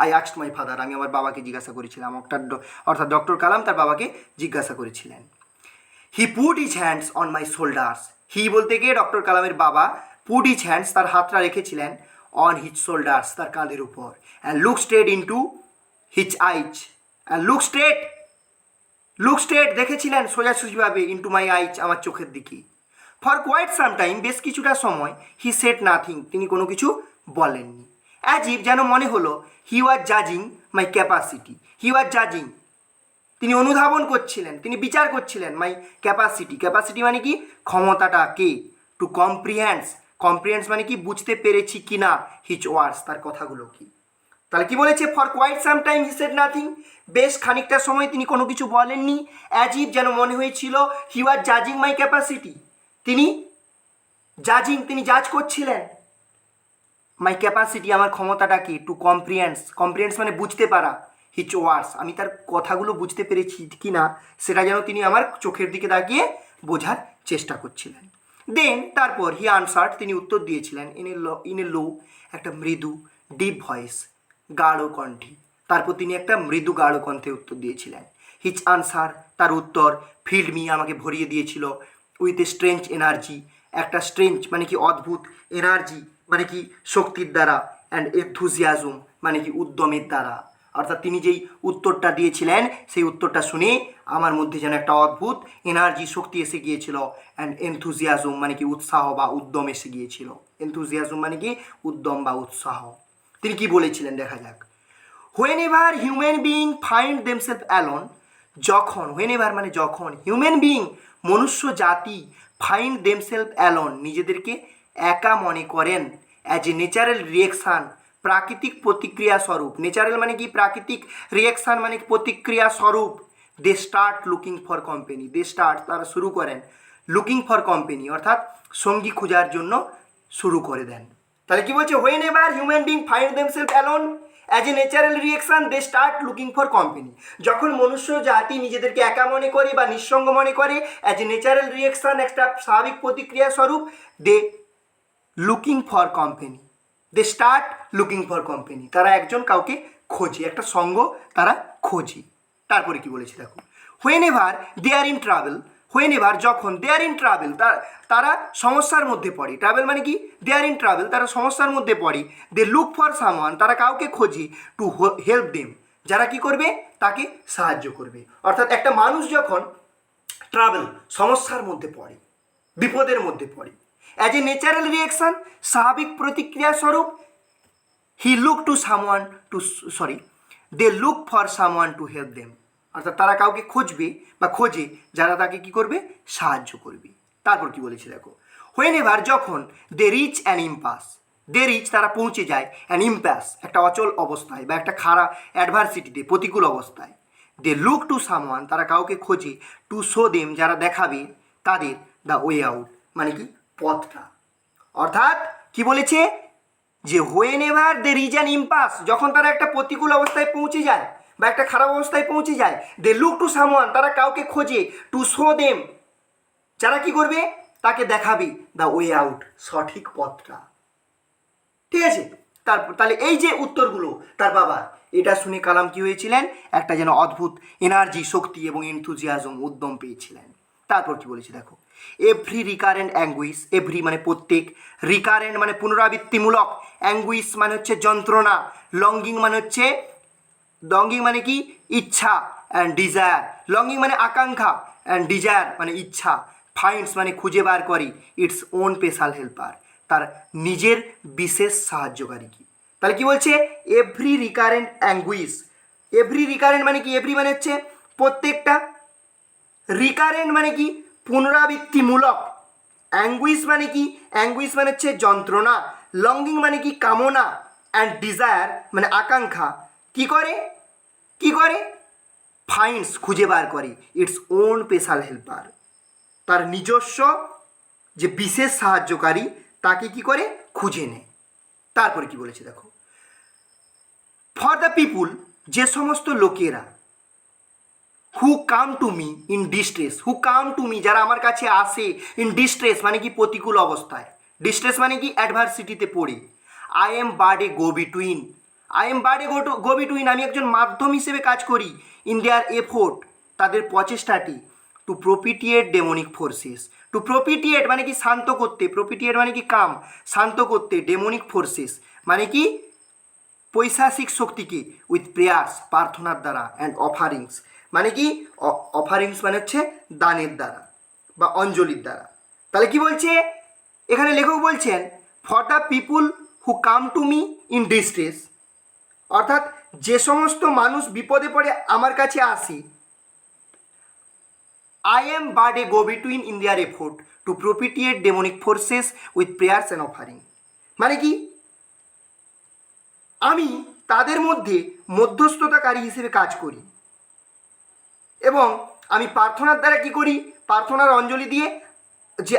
I asked my father, আমি আমার বাবাকে জিজ্ঞাসা করেছিলাম, অর্থাৎ ডক্টর কালাম তার বাবাকে জিজ্ঞাসা করেছিলেন। He put his hands on my shoulders, he বলতে গিয়ে ডক্টর কালামের বাবা পুট হিজ হ্যান্ডস তার হাতটা রেখেছিলেন, অন হিজ শোল্ডার্স তার কাঁধের উপর, and look straight into his eyes, and look straight দেখেছিলেন সোজাসুজিভাবে, ইন্টু মাই আইজ আমার চোখের দিকে। ফর কোয়াইট সাম টাইম বেশ কিছুটা সময়, হি সেড নাথিং তিনি কোনো কিছু বলেননি। অ্যাজ ইফ যেন মনে হলো, হি ওয়াজ জাজিং মাই ক্যাপাসিটি, হি ওয়াজ জাজিং তিনি অনুধাবন করছিলেন, তিনি বিচার করছিলেন মাই ক্যাপাসিটি মানে কি ক্ষমতাটাকে, টু কম্প্রিহেন্স মানে কি বুঝতে পেরেছি কি না, হিজ ওয়ার্ডস তার কথাগুলো কি। তাহলে কি বলেছে, for quite some time he said nothing বেশ খানিকটা সময় তিনি কোনো কিছু বলেননি। অ্যাজ ইফ যেন মনে হয়েছিল, হি ওয়াজ জাজিং মাই ক্যাপাসিটি তিনি জাজ করছিলেন মাই ক্যাপাসিটি আমার ক্ষমতাটাকে, টু কম্প্রিহেন্স মানে বুঝতে পারা, হিজ ওয়ার্ডস আমি তার কথাগুলো বুঝতে পেরেছি কি না সেটা যেন তিনি আমার চোখের দিকে তাকিয়ে বোঝার চেষ্টা করছিলেন। দেন তারপর হি আনসার্ড তিনি উত্তর দিয়েছিলেন, ইন এ লো একটা মৃদু ডিপ ভয়েস গাঢ় কণ্ঠে, তারপর তিনি একটা মৃদু গাঢ় কণ্ঠে উত্তর দিয়েছিলেন। হিজ আনসার, তার উত্তর, ফিল্ড মি, আমাকে ভরিয়ে দিয়েছিল, উইথ এ স্ট্রেঞ্জ এনার্জি, একটা স্ট্রেঞ্জ মানে কি অদ্ভুত, এনার্জি মানে কি শক্তির দ্বারা, অ্যান্ড এনথুজিয়াজম মানে কি উদ্যমের দ্বারা। অর্থাৎ তিনি যেই উত্তরটা দিয়েছিলেন সেই উত্তরটা শুনে আমার মধ্যে যেন একটা অদ্ভুত এনার্জি, শক্তি এসে গিয়েছিল, অ্যান্ড এনথুজিয়াজম মানে কি উৎসাহ বা উদ্যম এসে গিয়েছিল। এনথুজিয়াজম মানে কি উদ্যম বা উৎসাহ। তিনি কি বলেছিলেন দেখা যাক। Whenever human being find themselves alone, যখন, হোয়েন এভার মানে যখন, হিউম্যান বিইং মনুষ্য জাতি, ফাইন্ড দেমসেলফ অ্যালোন নিজেদেরকে একা মনে করেন, অ্যাজ এ ন্যাচারাল রিয়েকশান প্রাকৃতিক প্রতিক্রিয়া স্বরূপ, ন্যাচারাল মানে কি প্রাকৃতিক, রিয়েকশান মানে প্রতিক্রিয়া স্বরূপ, they start looking for company, they start তারা শুরু করেন, লুকিং ফর কোম্পানি অর্থাৎ সঙ্গী খোঁজার জন্য শুরু করে দেন। তাহলে কি বলছে, whenever human being find themselves alone as a natural reaction they start looking for company, যখন মনুষ্য জাতি নিজেদেরকে একা মনে করে বা নিঃসঙ্গ মনে করে, অ্যাজ এ ন্যাচারাল রিয়েকশন একটা স্বাভাবিক প্রতিক্রিয়া স্বরূপ, they looking for company, they start looking for company, তারা একজন কাউকে খোঁজে, একটা সঙ্গ তারা খোঁজে। তারপরে কি বলেছে দেখো, whenever they are in travel, whenever যখন, দে আর ইন ট্রাভেল তারা সমস্যার মধ্যে পড়ে, ট্রাভেল মানে কি দে আর ইন ট্রাভেল তারা সমস্যার মধ্যে পড়ে, দে লুক ফর সামওয়ান তারা কাউকে খোঁজে, টু হেল্প দেম যারা কি করবে তাকে সাহায্য করবে। অর্থাৎ একটা মানুষ যখন ট্রাভেল সমস্যার মধ্যে পড়ে, বিপদের মধ্যে পড়ে, অ্যাজ এ ন্যাচারাল রিয়েকশন স্বাভাবিক প্রতিক্রিয়া স্বরূপ, he look to someone to they look for someone to help them, অর্থাৎ তারা কাউকে খুঁজবে বা খোঁজে যারা তাকে কি করবে সাহায্য করবে। তারপর কি বলেছে দেখো, হোয়েন এভার যখন, they reach an impasse, they reach তারা পৌঁছে যায়, অ্যান ইম্পাস একটা অচল অবস্থায় বা একটা খারাপ অ্যাডভার্সিটিতে প্রতিকূল অবস্থায়, দে লুক টু সামওয়ান তারা কাউকে খোঁজে, টু শো দেম যারা দেখাবে তাদের দ্য ওয়ে আউট মানে কি পথটা। অর্থাৎ কি বলেছে যে whenever they reach an impasse যখন তারা একটা প্রতিকূল অবস্থায় পৌঁছে যায় বা একটা খারাপ অবস্থায় পৌঁছে যায়, দে লুক টু সামওয়ান তারা কাউকে খোঁজে, টু শো দেম যারা কি করবে তাকে দেখাবে দ্য ওয়ে আউট সঠিক পথটা। ঠিক আছে, তারপর তাহলে এই যে উত্তরগুলো তার বাবার, এটা শুনে কালাম কি হয়েছিলেন, একটা যেন অদ্ভুত এনার্জি, শক্তি এবং এনথুজিয়াজম উদ্যম পেয়েছিলেন। তারপর কি বলেছে দেখো, এভরি রিকারেন্ট অ্যাঙ্গুইশ, এভরি মানে প্রত্যেক, রিকারেন্ট মানে পুনরাবৃত্তিমূলক, অ্যাঙ্গুইশ মানে হচ্ছে যন্ত্রণা, লঙ্গিং মানে হচ্ছে, লঙ্গিং মানে কি ইচ্ছা, অ্যান্ড ডিজায়ার, লঙ্গিং মানে আকাঙ্ক্ষা, অ্যান্ড ডিজায়ার মানে ইচ্ছা, ফাইন্ডস মানে খুঁজে বার করে, ইটস ওন স্পেশাল হেল্পার তার নিজের বিশেষ সাহায্যকারী কি। তাহলে কি বলছে, every recurrent anguish, every recurrent মানে কি, এভরি মানে হচ্ছে প্রত্যেকটা, রিকারেন্ট মানে কি পুনরাবৃত্তিমূলক, অ্যাঙ্গুইশ মানে কি, অ্যাঙ্গুইশ মানে হচ্ছে যন্ত্রণা, লঙ্গিং মানে কি কামনা, অ্যান্ড ডিজায়ার মানে আকাঙ্ক্ষা, কি করে কি করে ফাইন্ডস খুঁজে বার করে, ইটস ওন স্পেশাল হেল্পার তার নিজস্ব যে বিশেষ সাহায্যকারী তাকে কি করে খুঁজে নেয়। তারপরে কি বলেছে দেখো, ফর দ্য পিপুল যে সমস্ত লোকেরা, who come to me in distress, who come to me যারা আমার কাছে আসে, ইন ডিস্ট্রেস মানে কি প্রতিকূল অবস্থায়, ডিস্ট্রেস মানে কি অ্যাডভার্সিটিতে পড়ে, I am bird A go between, I am bird A go between আমি একজন মাধ্যম হিসেবে কাজ করি, ইন দেয়ার এফোর্ট তাদের প্রচেষ্টাটি, টু প্রপিটিয়েট ডেমনিক ফোর্সেস, টু প্রপিটিয়েট মানে কি শান্ত করতে, প্রপিটিয়েট মানে কি কাম, শান্ত করতে, ডেমনিক ফোর্সেস মানে কি পৈশাচিক শক্তিকে, উইথ প্রেয়ার্স প্রার্থনার দ্বারা, অ্যান্ড অফারিংস মানে কি অফারিংস মানে হচ্ছে দানের দ্বারা বা অঞ্জলির দ্বারা। তাহলে কি বলছে এখানে লেখক বলছেন, for the people who come to me in distress, অর্থাৎ যে সমস্ত মানুষ বিপদে পড়ে আমার কাছে আসে, I am but a go-between in their effort to propitiate demonic forces with prayers and offering মানে কি আমি তাদের মধ্যে মধ্যস্থতাকারী হিসেবে কাজ করি এবং আমি প্রার্থনার দ্বারা কি করি, প্রার্থনার অঞ্জলি দিয়ে যে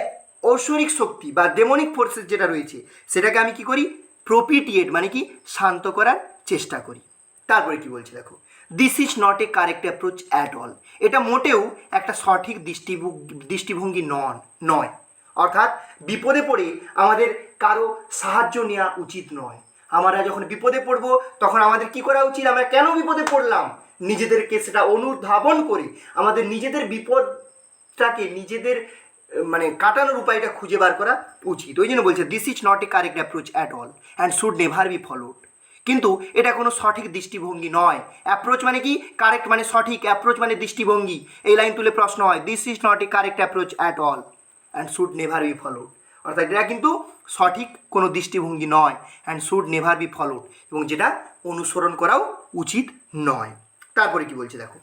ঐশ্বরিক শক্তি বা ডেমনিক ফোর্সেস যেটা রয়েছে সেটাকে আমি কি করি প্রপিটিয়েট মানে কি শান্ত করার চেষ্টা করি। তারপরে কি বলছে দেখো, this is not a correct approach at all, এটা মোটেও একটা সঠিক দৃষ্টিভঙ্গি নয়। অর্থাৎ বিপদে পড়ে আমাদের কারো সাহায্য নেওয়া উচিত নয়। আমরা যখন বিপদে পড়বো তখন আমাদের কি করা উচিত, আমরা কেন বিপদে পড়লাম নিজেদেরকে সেটা অনুধাবন করে আমাদের নিজেদের বিপদটাকে নিজেদের মানে কাটানোর উপায়টা খুঁজে বার করা উচিত। ওই জন্য বলছে this is not a correct approach at all and should never be followed. কিন্তু এটা কোনো সঠিক দৃষ্টিভঙ্গি নয়। অ্যাপ্রোচ মানে কি? কারেক্ট মানে সঠিক, অ্যাপ্রোচ মানে দৃষ্টিভঙ্গি। এই লাইন তুলে প্রশ্ন হয়, this is not a correct approach at all and should never be followed. অর্থাৎ এটা কিন্তু সঠিক কোনো দৃষ্টিভঙ্গি নয়, and should never be followed, এবং যেটা অনুসরণ করাও উচিত নয়। তারপরে কি বলছে দেখো,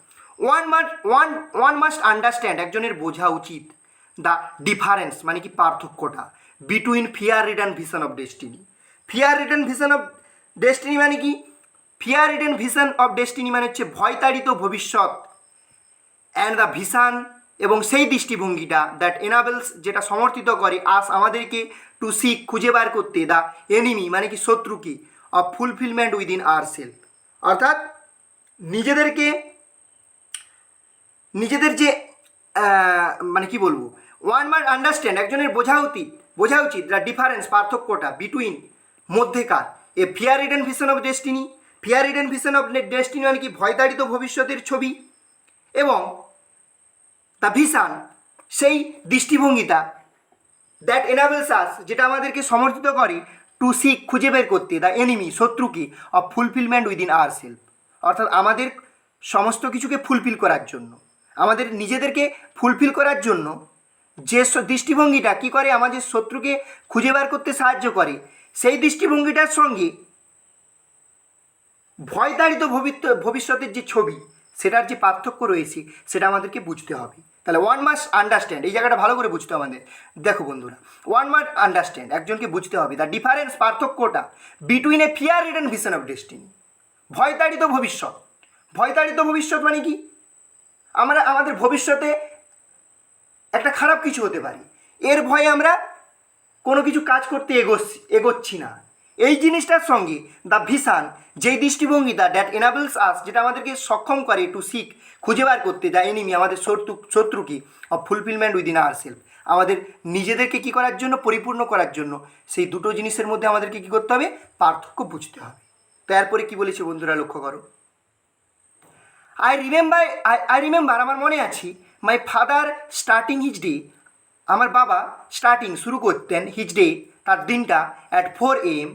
ওয়ান মাস্ট আন্ডারস্ট্যান্ড, একজনের বোঝা উচিত দ্য ডিফারেন্স মানে কি পার্থক্যটা, between fear ridden vision of destiny. Fear ridden vision of destiny মানে কি? Fear ridden vision of destiny মানে হচ্ছে ভয়তাড়িত ভবিষ্যৎ, অ্যান্ড দ্য ভিশন এবং সেই দৃষ্টিভঙ্গিটা দ্যাট এনাবেলস যেটা সমর্থিত করে আস আমাদেরকে টু সিক খুঁজে বার করতে, দ্য এনিমি মানে কি শত্রুকে, of fulfilment within our self. অর্থাৎ নিজেদের যে মানে কি বলবো, ওয়ান মাস্ট আন্ডারস্ট্যান্ড একজনের বোঝা উচিত দ্য ডিফারেন্স পার্থক্যটা, বিটুইন মধ্যেকার এ fear ridden vision of destiny. Fear ridden vision of destiny মানে কি ভয়তাড়িত ভবিষ্যতের ছবি, এবং দ্য ভিশন সেই দৃষ্টিভঙ্গিটা দ্যাট এনাবেলস আস যেটা আমাদেরকে সমর্থিত করে টু সিক খুঁজে বের করতে, দ্য এনিমি শত্রুকে, of fulfilment within our self. অর্থাৎ আমাদের সমস্ত কিছুকে ফুলফিল করার জন্য, আমাদের নিজেদেরকে ফুলফিল করার জন্য যে দৃষ্টিভঙ্গিটা কী করে আমাদের শত্রুকে খুঁজে বার করতে সাহায্য করে, সেই দৃষ্টিভঙ্গিটার সঙ্গে ভয়তাড়িত ভবিষ্যতের যে ছবি সেটার যে পার্থক্য রয়েছে সেটা আমাদেরকে বুঝতে হবে। তাহলে ওয়ান মাস্ট আন্ডারস্ট্যান্ড, এই জায়গাটা ভালো করে বুঝতে হবে আমাদের। দেখো বন্ধুরা, ওয়ান মাস্ট আন্ডারস্ট্যান্ড একজনকে বুঝতে হবে দ্য ডিফারেন্স পার্থক্যটা between a fear ridden vision of destiny. ভয়তাড়িত ভবিষ্যৎ মানে কি? আমরা আমাদের ভবিষ্যতে একটা খারাপ কিছু হতে পারে, এর ভয়ে আমরা কোনো কিছু কাজ করতে এগোচ্ছি না। এই জিনিসটার সঙ্গে দ্য ভিশন যেই দৃষ্টিভঙ্গিটা দ্যাট এনাবেলস আস যেটা আমাদেরকে সক্ষম করে টু সিক খুঁজে বার করতে, দ্য এনিমি আমাদের শত্রুকে, of fulfilment within our self আমাদের নিজেদেরকে কী করার জন্য, পরিপূর্ণ করার জন্য, সেই দুটো জিনিসের মধ্যে আমাদেরকে কী করতে হবে, পার্থক্য বুঝতে হবে। তারপরে কি বলেছে বন্ধুরা লক্ষ্য করো, আই রিমেম্বার আমার মনে আছে, my father starting his day, আমার বাবা শুরু করতেন হিজ ডে তার দিনটা অ্যাট 4 AM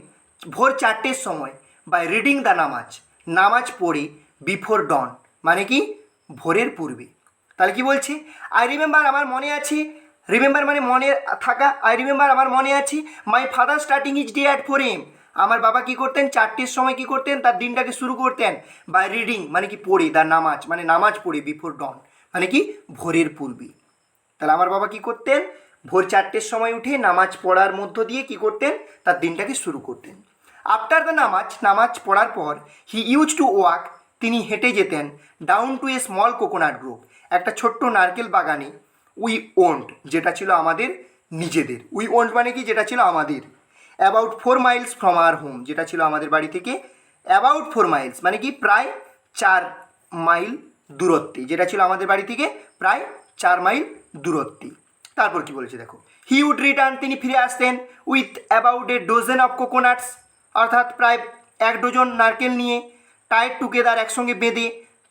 ভোর 4টের সময়, বাই রিডিং দ্য নামাজ পড়ে, বিফোর ডন মানে কি ভোরের পূর্বে। তাহলে কি বলছে, আই রিমেম্বার আমার মনে আছে, রিমেম্বার মানে মনে থাকা, আই রিমেম্বার আমার মনে আছে, my father starting his day at 4 AM আমার বাবা কী করতেন, 4টের সময় কী করতেন, তার দিনটাকে শুরু করতেন, বাই রিডিং মানে কি পড়ে, দ্য নামাজ পড়ে, বিফোর ডন মানে কি ভোরের পূর্বে। তাহলে আমার বাবা কী করতেন, ভোর 4টের সময় উঠে নামাজ পড়ার মধ্য দিয়ে কী করতেন, তার দিনটাকে শুরু করতেন। আফটার দ্য নামাজ পড়ার পর হি ইউজ টু ওয়াক তিনি হেঁটে যেতেন, down to a small coconut Grove একটা ছোট্ট নারকেল বাগানে, উই ওন্ড যেটা ছিল আমাদের নিজেদের, উই ওন্ড মানে কি যেটা ছিল আমাদের, about 4 miles from our home যেটা ছিল আমাদের বাড়ি থেকে, অ্যাবাউট 4 miles মানে কি প্রায় 4 মাইল দূরত্বে, যেটা ছিল আমাদের বাড়ি থেকে প্রায় 4 মাইল দূরত্বে। তারপর কি বলেছে দেখো, হি উড রিটার্ন তিনি ফিরে আসতেন, with about a dozen of কোকোনাটস অর্থাৎ প্রায় 1 ডজন নারকেল নিয়ে, টাইড টুগেদার একসঙ্গে বেঁধে,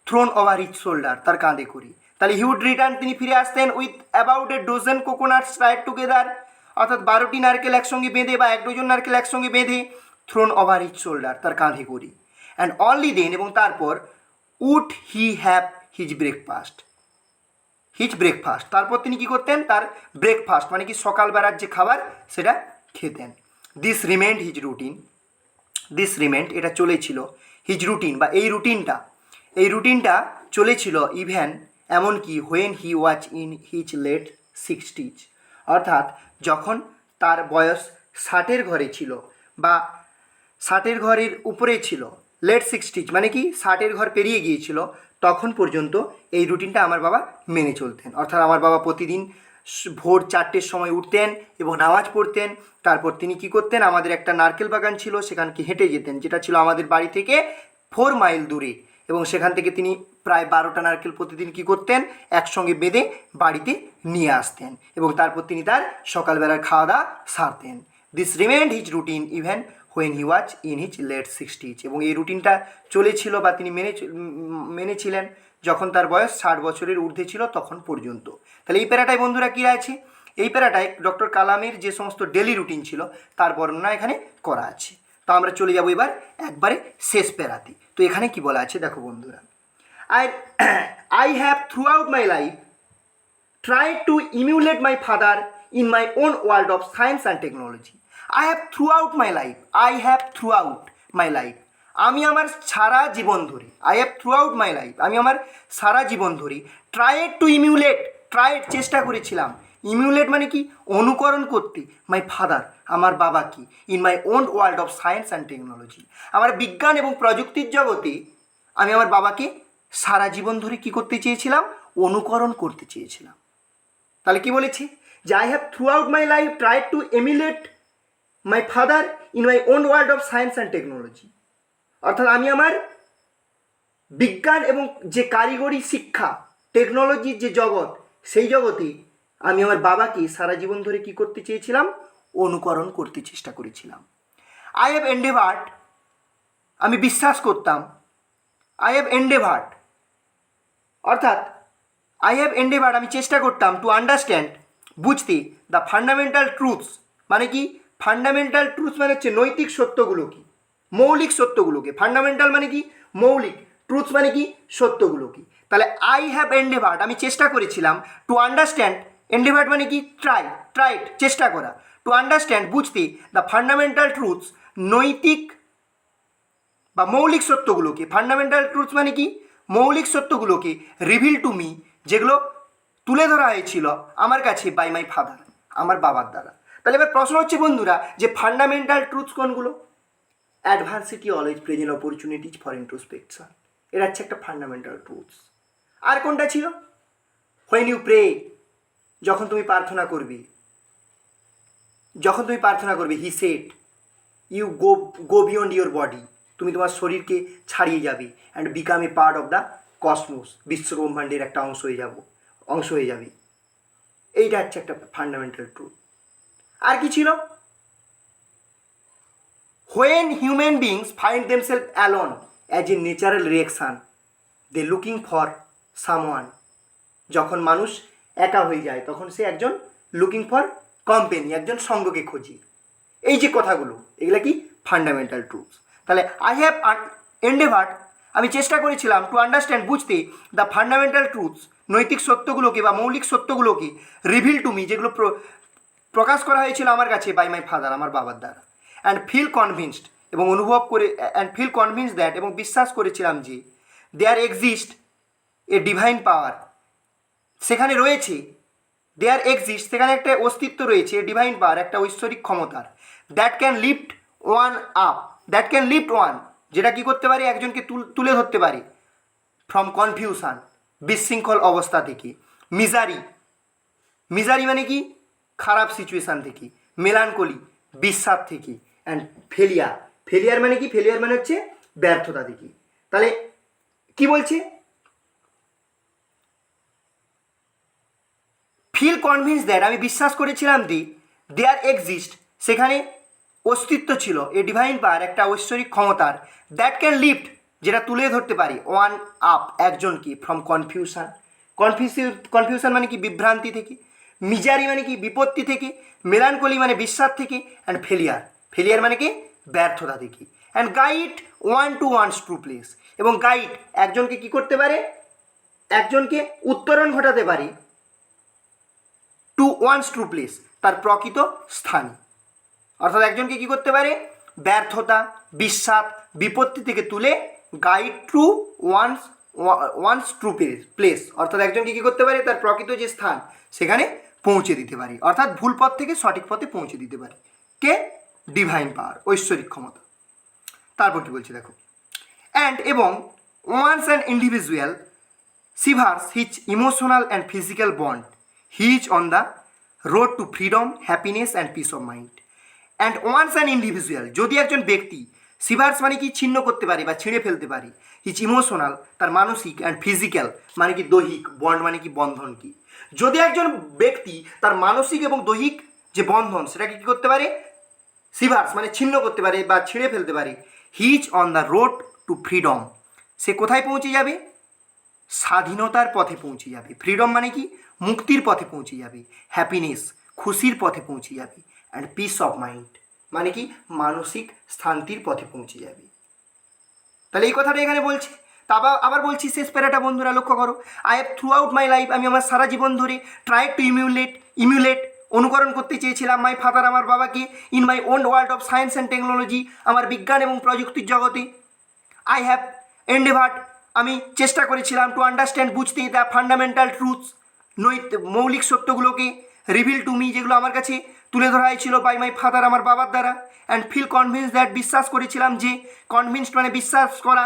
থ্রোন ওভার হিজ শোল্ডার তার কাঁধে করি। তাহলে হি উড রিটার্ন তিনি ফিরে আসতেন, with about a dozen coconuts tied together অর্থাৎ 12টি নারকেল একসঙ্গে বেঁধে বা 1 ডজন নারকেল একসঙ্গে বেঁধে, থ্রোন ওভার হিজ শোল্ডার তার কাঁধে করি। অ্যান্ড অনলি দেন এবং তারপর would he have his breakfast তারপর তিনি কী করতেন, তার ব্রেকফাস্ট মানে কি সকালবেলার যে খাবার সেটা খেতেন। দিস রিমেন্ড এটা চলেছিল, হিজ রুটিন বা এই রুটিনটা চলেছিল, ইভেন এমনকি when he was in his late 60s অর্থাৎ যখন তার বয়স 60-এর ঘরে ছিল বা 60-এর ঘরের উপরে ছিল, লেট 60s মানে কি 60-এর ঘর পেরিয়ে গিয়েছিল, তখন পর্যন্ত এই রুটিনটা আমার বাবা মেনে চলতেন। অর্থাৎ আমার বাবা প্রতিদিন ভোর 4টের সময় উঠতেন এবং নামাজ পড়তেন, তারপর তিনি কী করতেন, আমাদের একটা নারকেল বাগান ছিল সেখানকে হেঁটে যেতেন, যেটা ছিল আমাদের বাড়ি থেকে 4 মাইল দূরে, এবং সেখান থেকে তিনি প্রায় 12টা নারকেল প্রতিদিন কী করতেন, একসঙ্গে বেঁধে বাড়িতে নিয়ে আসতেন, এবং তারপর তিনি তার সকালবেলার খাওয়া দাওয়া সারতেন। This remained his routine even when he was in his late 60s, এবং এই রুটিনটা চলেছিল বা তিনি মেনেছিলেন যখন তার বয়স 60 বছরের ঊর্ধ্বে ছিল তখন পর্যন্ত। তাহলে এই প্যারাটায় বন্ধুরা কী আছে, এই প্যারাটায় ডক্টর কালামের যে সমস্ত ডেলি রুটিন ছিল তার বর্ণনা এখানে করা আছে। তো আমরা চলে যাব এবার একবারে শেষ প্যারাতে। তো এখানে কি বলা আছে দেখো বন্ধুরা, I have throughout my life tried to emulate my father in my own world of science and technology. I have throughout my life, I have throughout my life, আমি আমার সারা জীবন ধরে, I have throughout my life, আমি আমার সারা জীবন ধরে tried to emulate, tried চেষ্টা করেছিলাম, ইমিউলেট মানে কি অনুকরণ করতে, মাই ফাদার আমার বাবাকে, in my own world of science and technology, আমার বিজ্ঞান এবং প্রযুক্তির জগতে আমি আমার বাবাকে সারা জীবন ধরে কী করতে চেয়েছিলাম, অনুকরণ করতে চেয়েছিলাম। তাহলে কি বলেছি যে I have throughout my life tried to emulate my father in my own world of science and technology, অর্থাৎ আমি আমার বিজ্ঞান এবং যে কারিগরি শিক্ষা টেকনোলজির যে জগৎ সেই জগতে আমি আমার বাবাকে সারা জীবন ধরে কী করতে চেয়েছিলাম, অনুকরণ করতে চেষ্টা করেছিলাম। আই হ্যাভ এন্ডেভার্ড, আমি বিশ্বাস করতাম, আই হ্যাভ এন্ডেভার্ড অর্থাৎ আই হ্যাভ এন্ডেভার্ড আমি চেষ্টা করতাম, টু আন্ডারস্ট্যান্ড বুঝতে, দ্য ফান্ডামেন্টাল ট্রুথস মানে কি, ফান্ডামেন্টাল ট্রুথস মানে হচ্ছে নৈতিক সত্যগুলো কি, মৌলিক সত্যগুলোকে, ফান্ডামেন্টাল মানে কি মৌলিক, ট্রুথস মানে কি সত্যগুলো কি। তাহলে আই হ্যাভ এন্ডেভার্ড আমি চেষ্টা করেছিলাম, টু আন্ডারস্ট্যান্ড, এন্ডেভার্ড মানে কি ট্রাইড চেষ্টা করা, টু আন্ডারস্ট্যান্ড বুঝতে, দ্য ফান্ডামেন্টাল ট্রুথস নৈতিক বা মৌলিক সত্যগুলোকে, ফান্ডামেন্টাল ট্রুথস মানে কি মৌলিক সত্যগুলোকে, রিভিল টু মি যেগুলো তুলে ধরা হয়েছিল আমার কাছে বাই মাই ফাদার আমার বাবার দ্বারা। তাহলে এবার প্রশ্ন হচ্ছে বন্ধুরা যে ফান্ডামেন্টাল ট্রুথস কোনগুলো, adversity always present opportunities for introspection, এটা হচ্ছে একটা ফান্ডামেন্টাল ট্রুথস। আর কোনটা ছিল, হোয়েন ইউ প্রে, যখন তুমি প্রার্থনা করবে, যখন তুমি প্রার্থনা করবে, he said you go beyond your body, তুমি তোমার শরীরকে ছাড়িয়ে যাবে, and become a part of the cosmos, বিশ্বব্রহ্মাণ্ডের একটা অংশ হয়ে যাবে, এইটা হচ্ছে একটা ফান্ডামেন্টাল ট্রুথ। আর কি ছিল, when human beings find themselves alone as a natural reaction they looking for someone, যখন মানুষ একা হয়ে যায় তখন সে একজন লুকিং ফর কোম্পানি, একজন সঙ্গকে খোঁজে, এই যে কথাগুলো এগুলো কি ফান্ডামেন্টাল ট্রুথস। তাহলে আই হ্যাভ এন্ডেভার্ড আমি চেষ্টা করেছিলাম, টু আন্ডারস্ট্যান্ড বুঝতে, দ্য ফান্ডামেন্টাল ট্রুথস নৈতিক সত্যগুলোকে বা মৌলিক সত্যগুলোকে, রিভিল টু মি যেগুলো প্রকাশ করা হয়েছিল আমার কাছে বাই মাই ফাদার আমার বাবার দ্বারা, অ্যান্ড ফিল কনভিন্সড এবং অনুভব করে, অ্যান্ড ফিল কনভিন্স দ্যাট এবং বিশ্বাস করেছিলাম যে দেয়ার এক্সিস্ট এ ডিভাইন পাওয়ার, সেখানে রয়েছে, দেয়ার এক্সিস্ট সেখানে একটা অস্তিত্ব রয়েছে, ডিভাইন পাওয়ার একটা ঐশ্বরিক ক্ষমতার, that can lift one up, that can lift one যেটা কী করতে পারে একজনকে তুলে ধরতে পারে, ফ্রম কনফিউশন বিশৃঙ্খল অবস্থা থেকে, মিজারি মানে কি খারাপ সিচুয়েশান থেকে, মেলানকলি বিষাদ থেকে, অ্যান্ড ফেলিয়ার মানে কি, ফেলিয়ার মানে হচ্ছে ব্যর্থতা থেকে। তাহলে কি বলছে, ফিল কনভিন্স দ্যাট আমি বিশ্বাস করেছিলাম দেয়ার এক্সিস্ট সেখানে অস্তিত্ব ছিল, এ ডিভাইন পাওয়ার একটা ঐশ্বরিক ক্ষমতার, দ্যাট ক্যান লিফট যেটা তুলে ধরতে পারে ওয়ান আপ একজনকে, ফ্রম কনফিউশন মানে কি বিভ্রান্তি থেকে, মিজারি মানে কি বিপত্তি থেকে, মেলানকলি মানে বিষাদ থেকে, অ্যান্ড ফেলিয়ার মানে কি ব্যর্থতা থেকে, and guide one to one's true place এবং গাইড একজনকে কি করতে পারে, একজনকে উত্তরণ ঘটাতে পারে, টু ওয়ানস ট্রু প্লেস তার প্রকৃত স্থানে, অর্থাৎ একজনকে কী করতে পারে ব্যর্থতা বিষাদ বিপত্তি থেকে তুলে guide to one's true place, অর্থাৎ একজনকে কী করতে পারে তার প্রকৃত যে স্থান সেখানে পৌঁছে দিতে পারে, অর্থাৎ ভুল পথ থেকে সঠিক পথে পৌঁছে দিতে পারে কে, ডিভাইন পাওয়ার ঐশ্বরিক ক্ষমতা। তারপর কি বলছে দেখো, অ্যান্ড এবং once an individual severs his emotional and physical bond he is on the road to freedom happiness and peace of mind, and once an individual যদি একজন ব্যক্তি, সিভার্স মানে কি ছিন্ন করতে পারে বা ছিঁড়ে ফেলতে পারে, হিজ ইমোশনাল তার মানসিক, অ্যান্ড ফিজিক্যাল মানে কি দৈহিক, বন্ড মানে কি বন্ধন কি, যদি একজন ব্যক্তি তার মানসিক এবং দৈহিক যে বন্ধন সেটাকে কী করতে পারে, সিভার্স মানে ছিন্ন করতে পারে বা ছিঁড়ে ফেলতে পারে। He is on the road to freedom, সে কোথায় পৌঁছে যাবে? স্বাধীনতার পথে পৌঁছে যাবে। ফ্রিডম মানে কি? মুক্তির পথে পৌঁছে যাবে। হ্যাপিনেস খুশির পথে পৌঁছে যাবে। অ্যান্ড পিস অফ মাইন্ড মানে কি? মানসিক শান্তির পথে পৌঁছে যাবে। তাহলে এই কথাটা এখানে বলছে। তা আবার বলছি শেষ প্যারাটা বন্ধুরা লক্ষ্য করো। I have throughout my life, আমি আমার সারা জীবন ধরে ট্রাই টু ইমিউলেট অনুকরণ করতে চেয়েছিলাম মাই ফাদার, আমার বাবাকে, in my own world of science and technology, আমার বিজ্ঞান এবং প্রযুক্তির জগতে। আই হ্যাভ এন্ডেভার্ড, আমি চেষ্টা করেছিলাম টু আন্ডারস্ট্যান্ড, বুঝতে, দ্য ফান্ডামেন্টাল ট্রুথস, মৌলিক সত্যগুলোকে, রিভিল টু মি, যেগুলো আমার কাছে তুলে ধরা হয়েছিল বাই মাই ফাদার, আমার বাবার দ্বারা। অ্যান্ড ফিল কনভিন্স দ্যাট, বিশ্বাস করেছিলাম যে, কনভিন্সড মানে বিশ্বাস করা,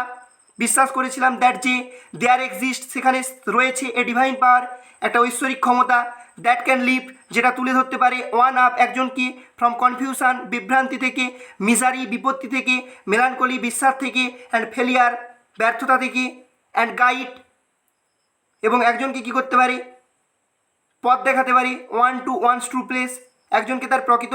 বিশ্বাস করেছিলাম দ্যাট যে, দেয়ার এক্সিস্ট সেখানে রয়েছে, এ ডিভাইন পাওয়ার একটা ঐশ্বরিক ক্ষমতা, দ্যাট ক্যান লিফট যেটা তুলে ধরতে পারে, ওয়ান আপ একজনকে, ফ্রম কনফিউশন বিভ্রান্তি থেকে, মিজারি বিপত্তি থেকে, মেলানকলি বিশ্বাস থেকে, অ্যান্ড ফেলিয়ার ব্যর্থতা থেকে, অ্যান্ড গাইড এবং একজনকে কী করতে পারে? পথ দেখাতে পারে, ওয়ান্স ট্রু প্লেস একজনকে তার প্রকৃত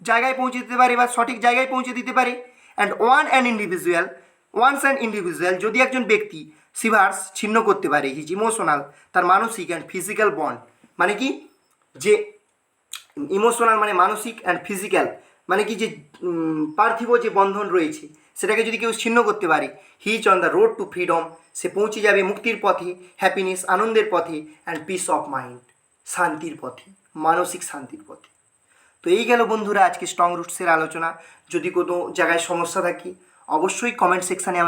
জায়গায় পৌঁছে দিতে পারে বা সঠিক জায়গায় পৌঁছে দিতে পারে। অ্যান্ড ওয়ান্স অ্যান্ড ইন্ডিভিজুয়াল যদি একজন ব্যক্তি সিভার্স ছিন্ন করতে পারে হিজ ইমোশনাল, তার মানসিক অ্যান্ড ফিজিক্যাল বন্ড মানে কি? যে ইমোশনাল মানে মানসিক অ্যান্ড ফিজিক্যাল মানে কি? যে পার্থিব যে বন্ধন রয়েছে সেটাকে যদি কেউ ছিন্ন করতে পারে, he is on the road to freedom, সে পৌঁছে যাবে মুক্তির পথে, হ্যাপিনেস আনন্দের পথে, অ্যান্ড পিস অফ মাইন্ড শান্তির পথে, মানসিক শান্তির পথে। তো এই গেল বন্ধুরা আজকে স্ট্রং রুটসের আলোচনা। যদি কোনো জায়গায় সমস্যা থাকে অবশ্যই কমেন্ট সেকশানে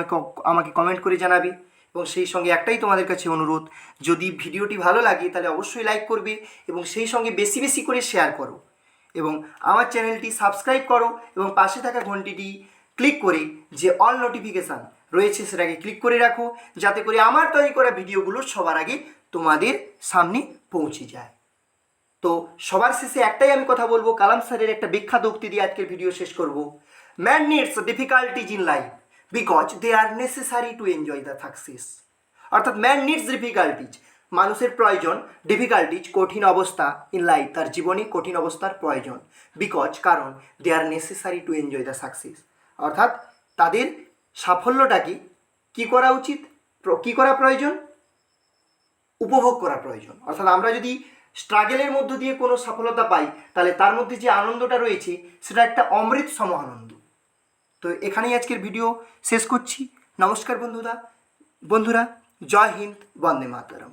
আমাকে কমেন্ট করে জানাবে। এবং সেই সঙ্গে একটাই তোমাদের কাছে অনুরোধ, যদি ভিডিওটি ভালো লাগে তাহলে অবশ্যই লাইক করবে এবং সেই সঙ্গে বেশি বেশি করে শেয়ার করো এবং আমার চ্যানেলটি সাবস্ক্রাইব করো এবং পাশে থাকা ঘন্টিটি ক্লিক করে যে অল নোটিফিকেশান রয়েছে সেটাকে ক্লিক করে রাখো, যাতে করে আমার তৈরি করা ভিডিওগুলো সবার আগে তোমাদের সামনে পৌঁছে যায়। তো সবার শেষে একটাই আমি কথা বলবো, কালাম স্যারের একটা বিখ্যাত উক্তি দিয়ে আজকের ভিডিও শেষ করব। Man needs difficulties in life because they are necessary to enjoy the success. অর্থাৎ ম্যান নিডস ডিফিকাল্টিজ, মানুষের প্রয়োজন, ডিফিকাল্টিজ কঠিন অবস্থা, ইন লাইফ তার জীবনে কঠিন অবস্থার প্রয়োজন, বিকজ কারণ they are necessary to enjoy the success, অর্থাৎ তাদের সাফল্যটাকে কী করা উচিত, কী করা প্রয়োজন? উপভোগ করা প্রয়োজন। অর্থাৎ আমরা যদি স্ট্রাগেলের মধ্য দিয়ে কোনো সফলতা পাই তাহলে তার মধ্যে যে আনন্দটা রয়েছে সেটা একটা অমৃত সম আনন্দ। তো এখানেই আজকের ভিডিও শেষ করছি। নমস্কার বন্ধুরা, জয় হিন্দ, বন্দে মাতরম।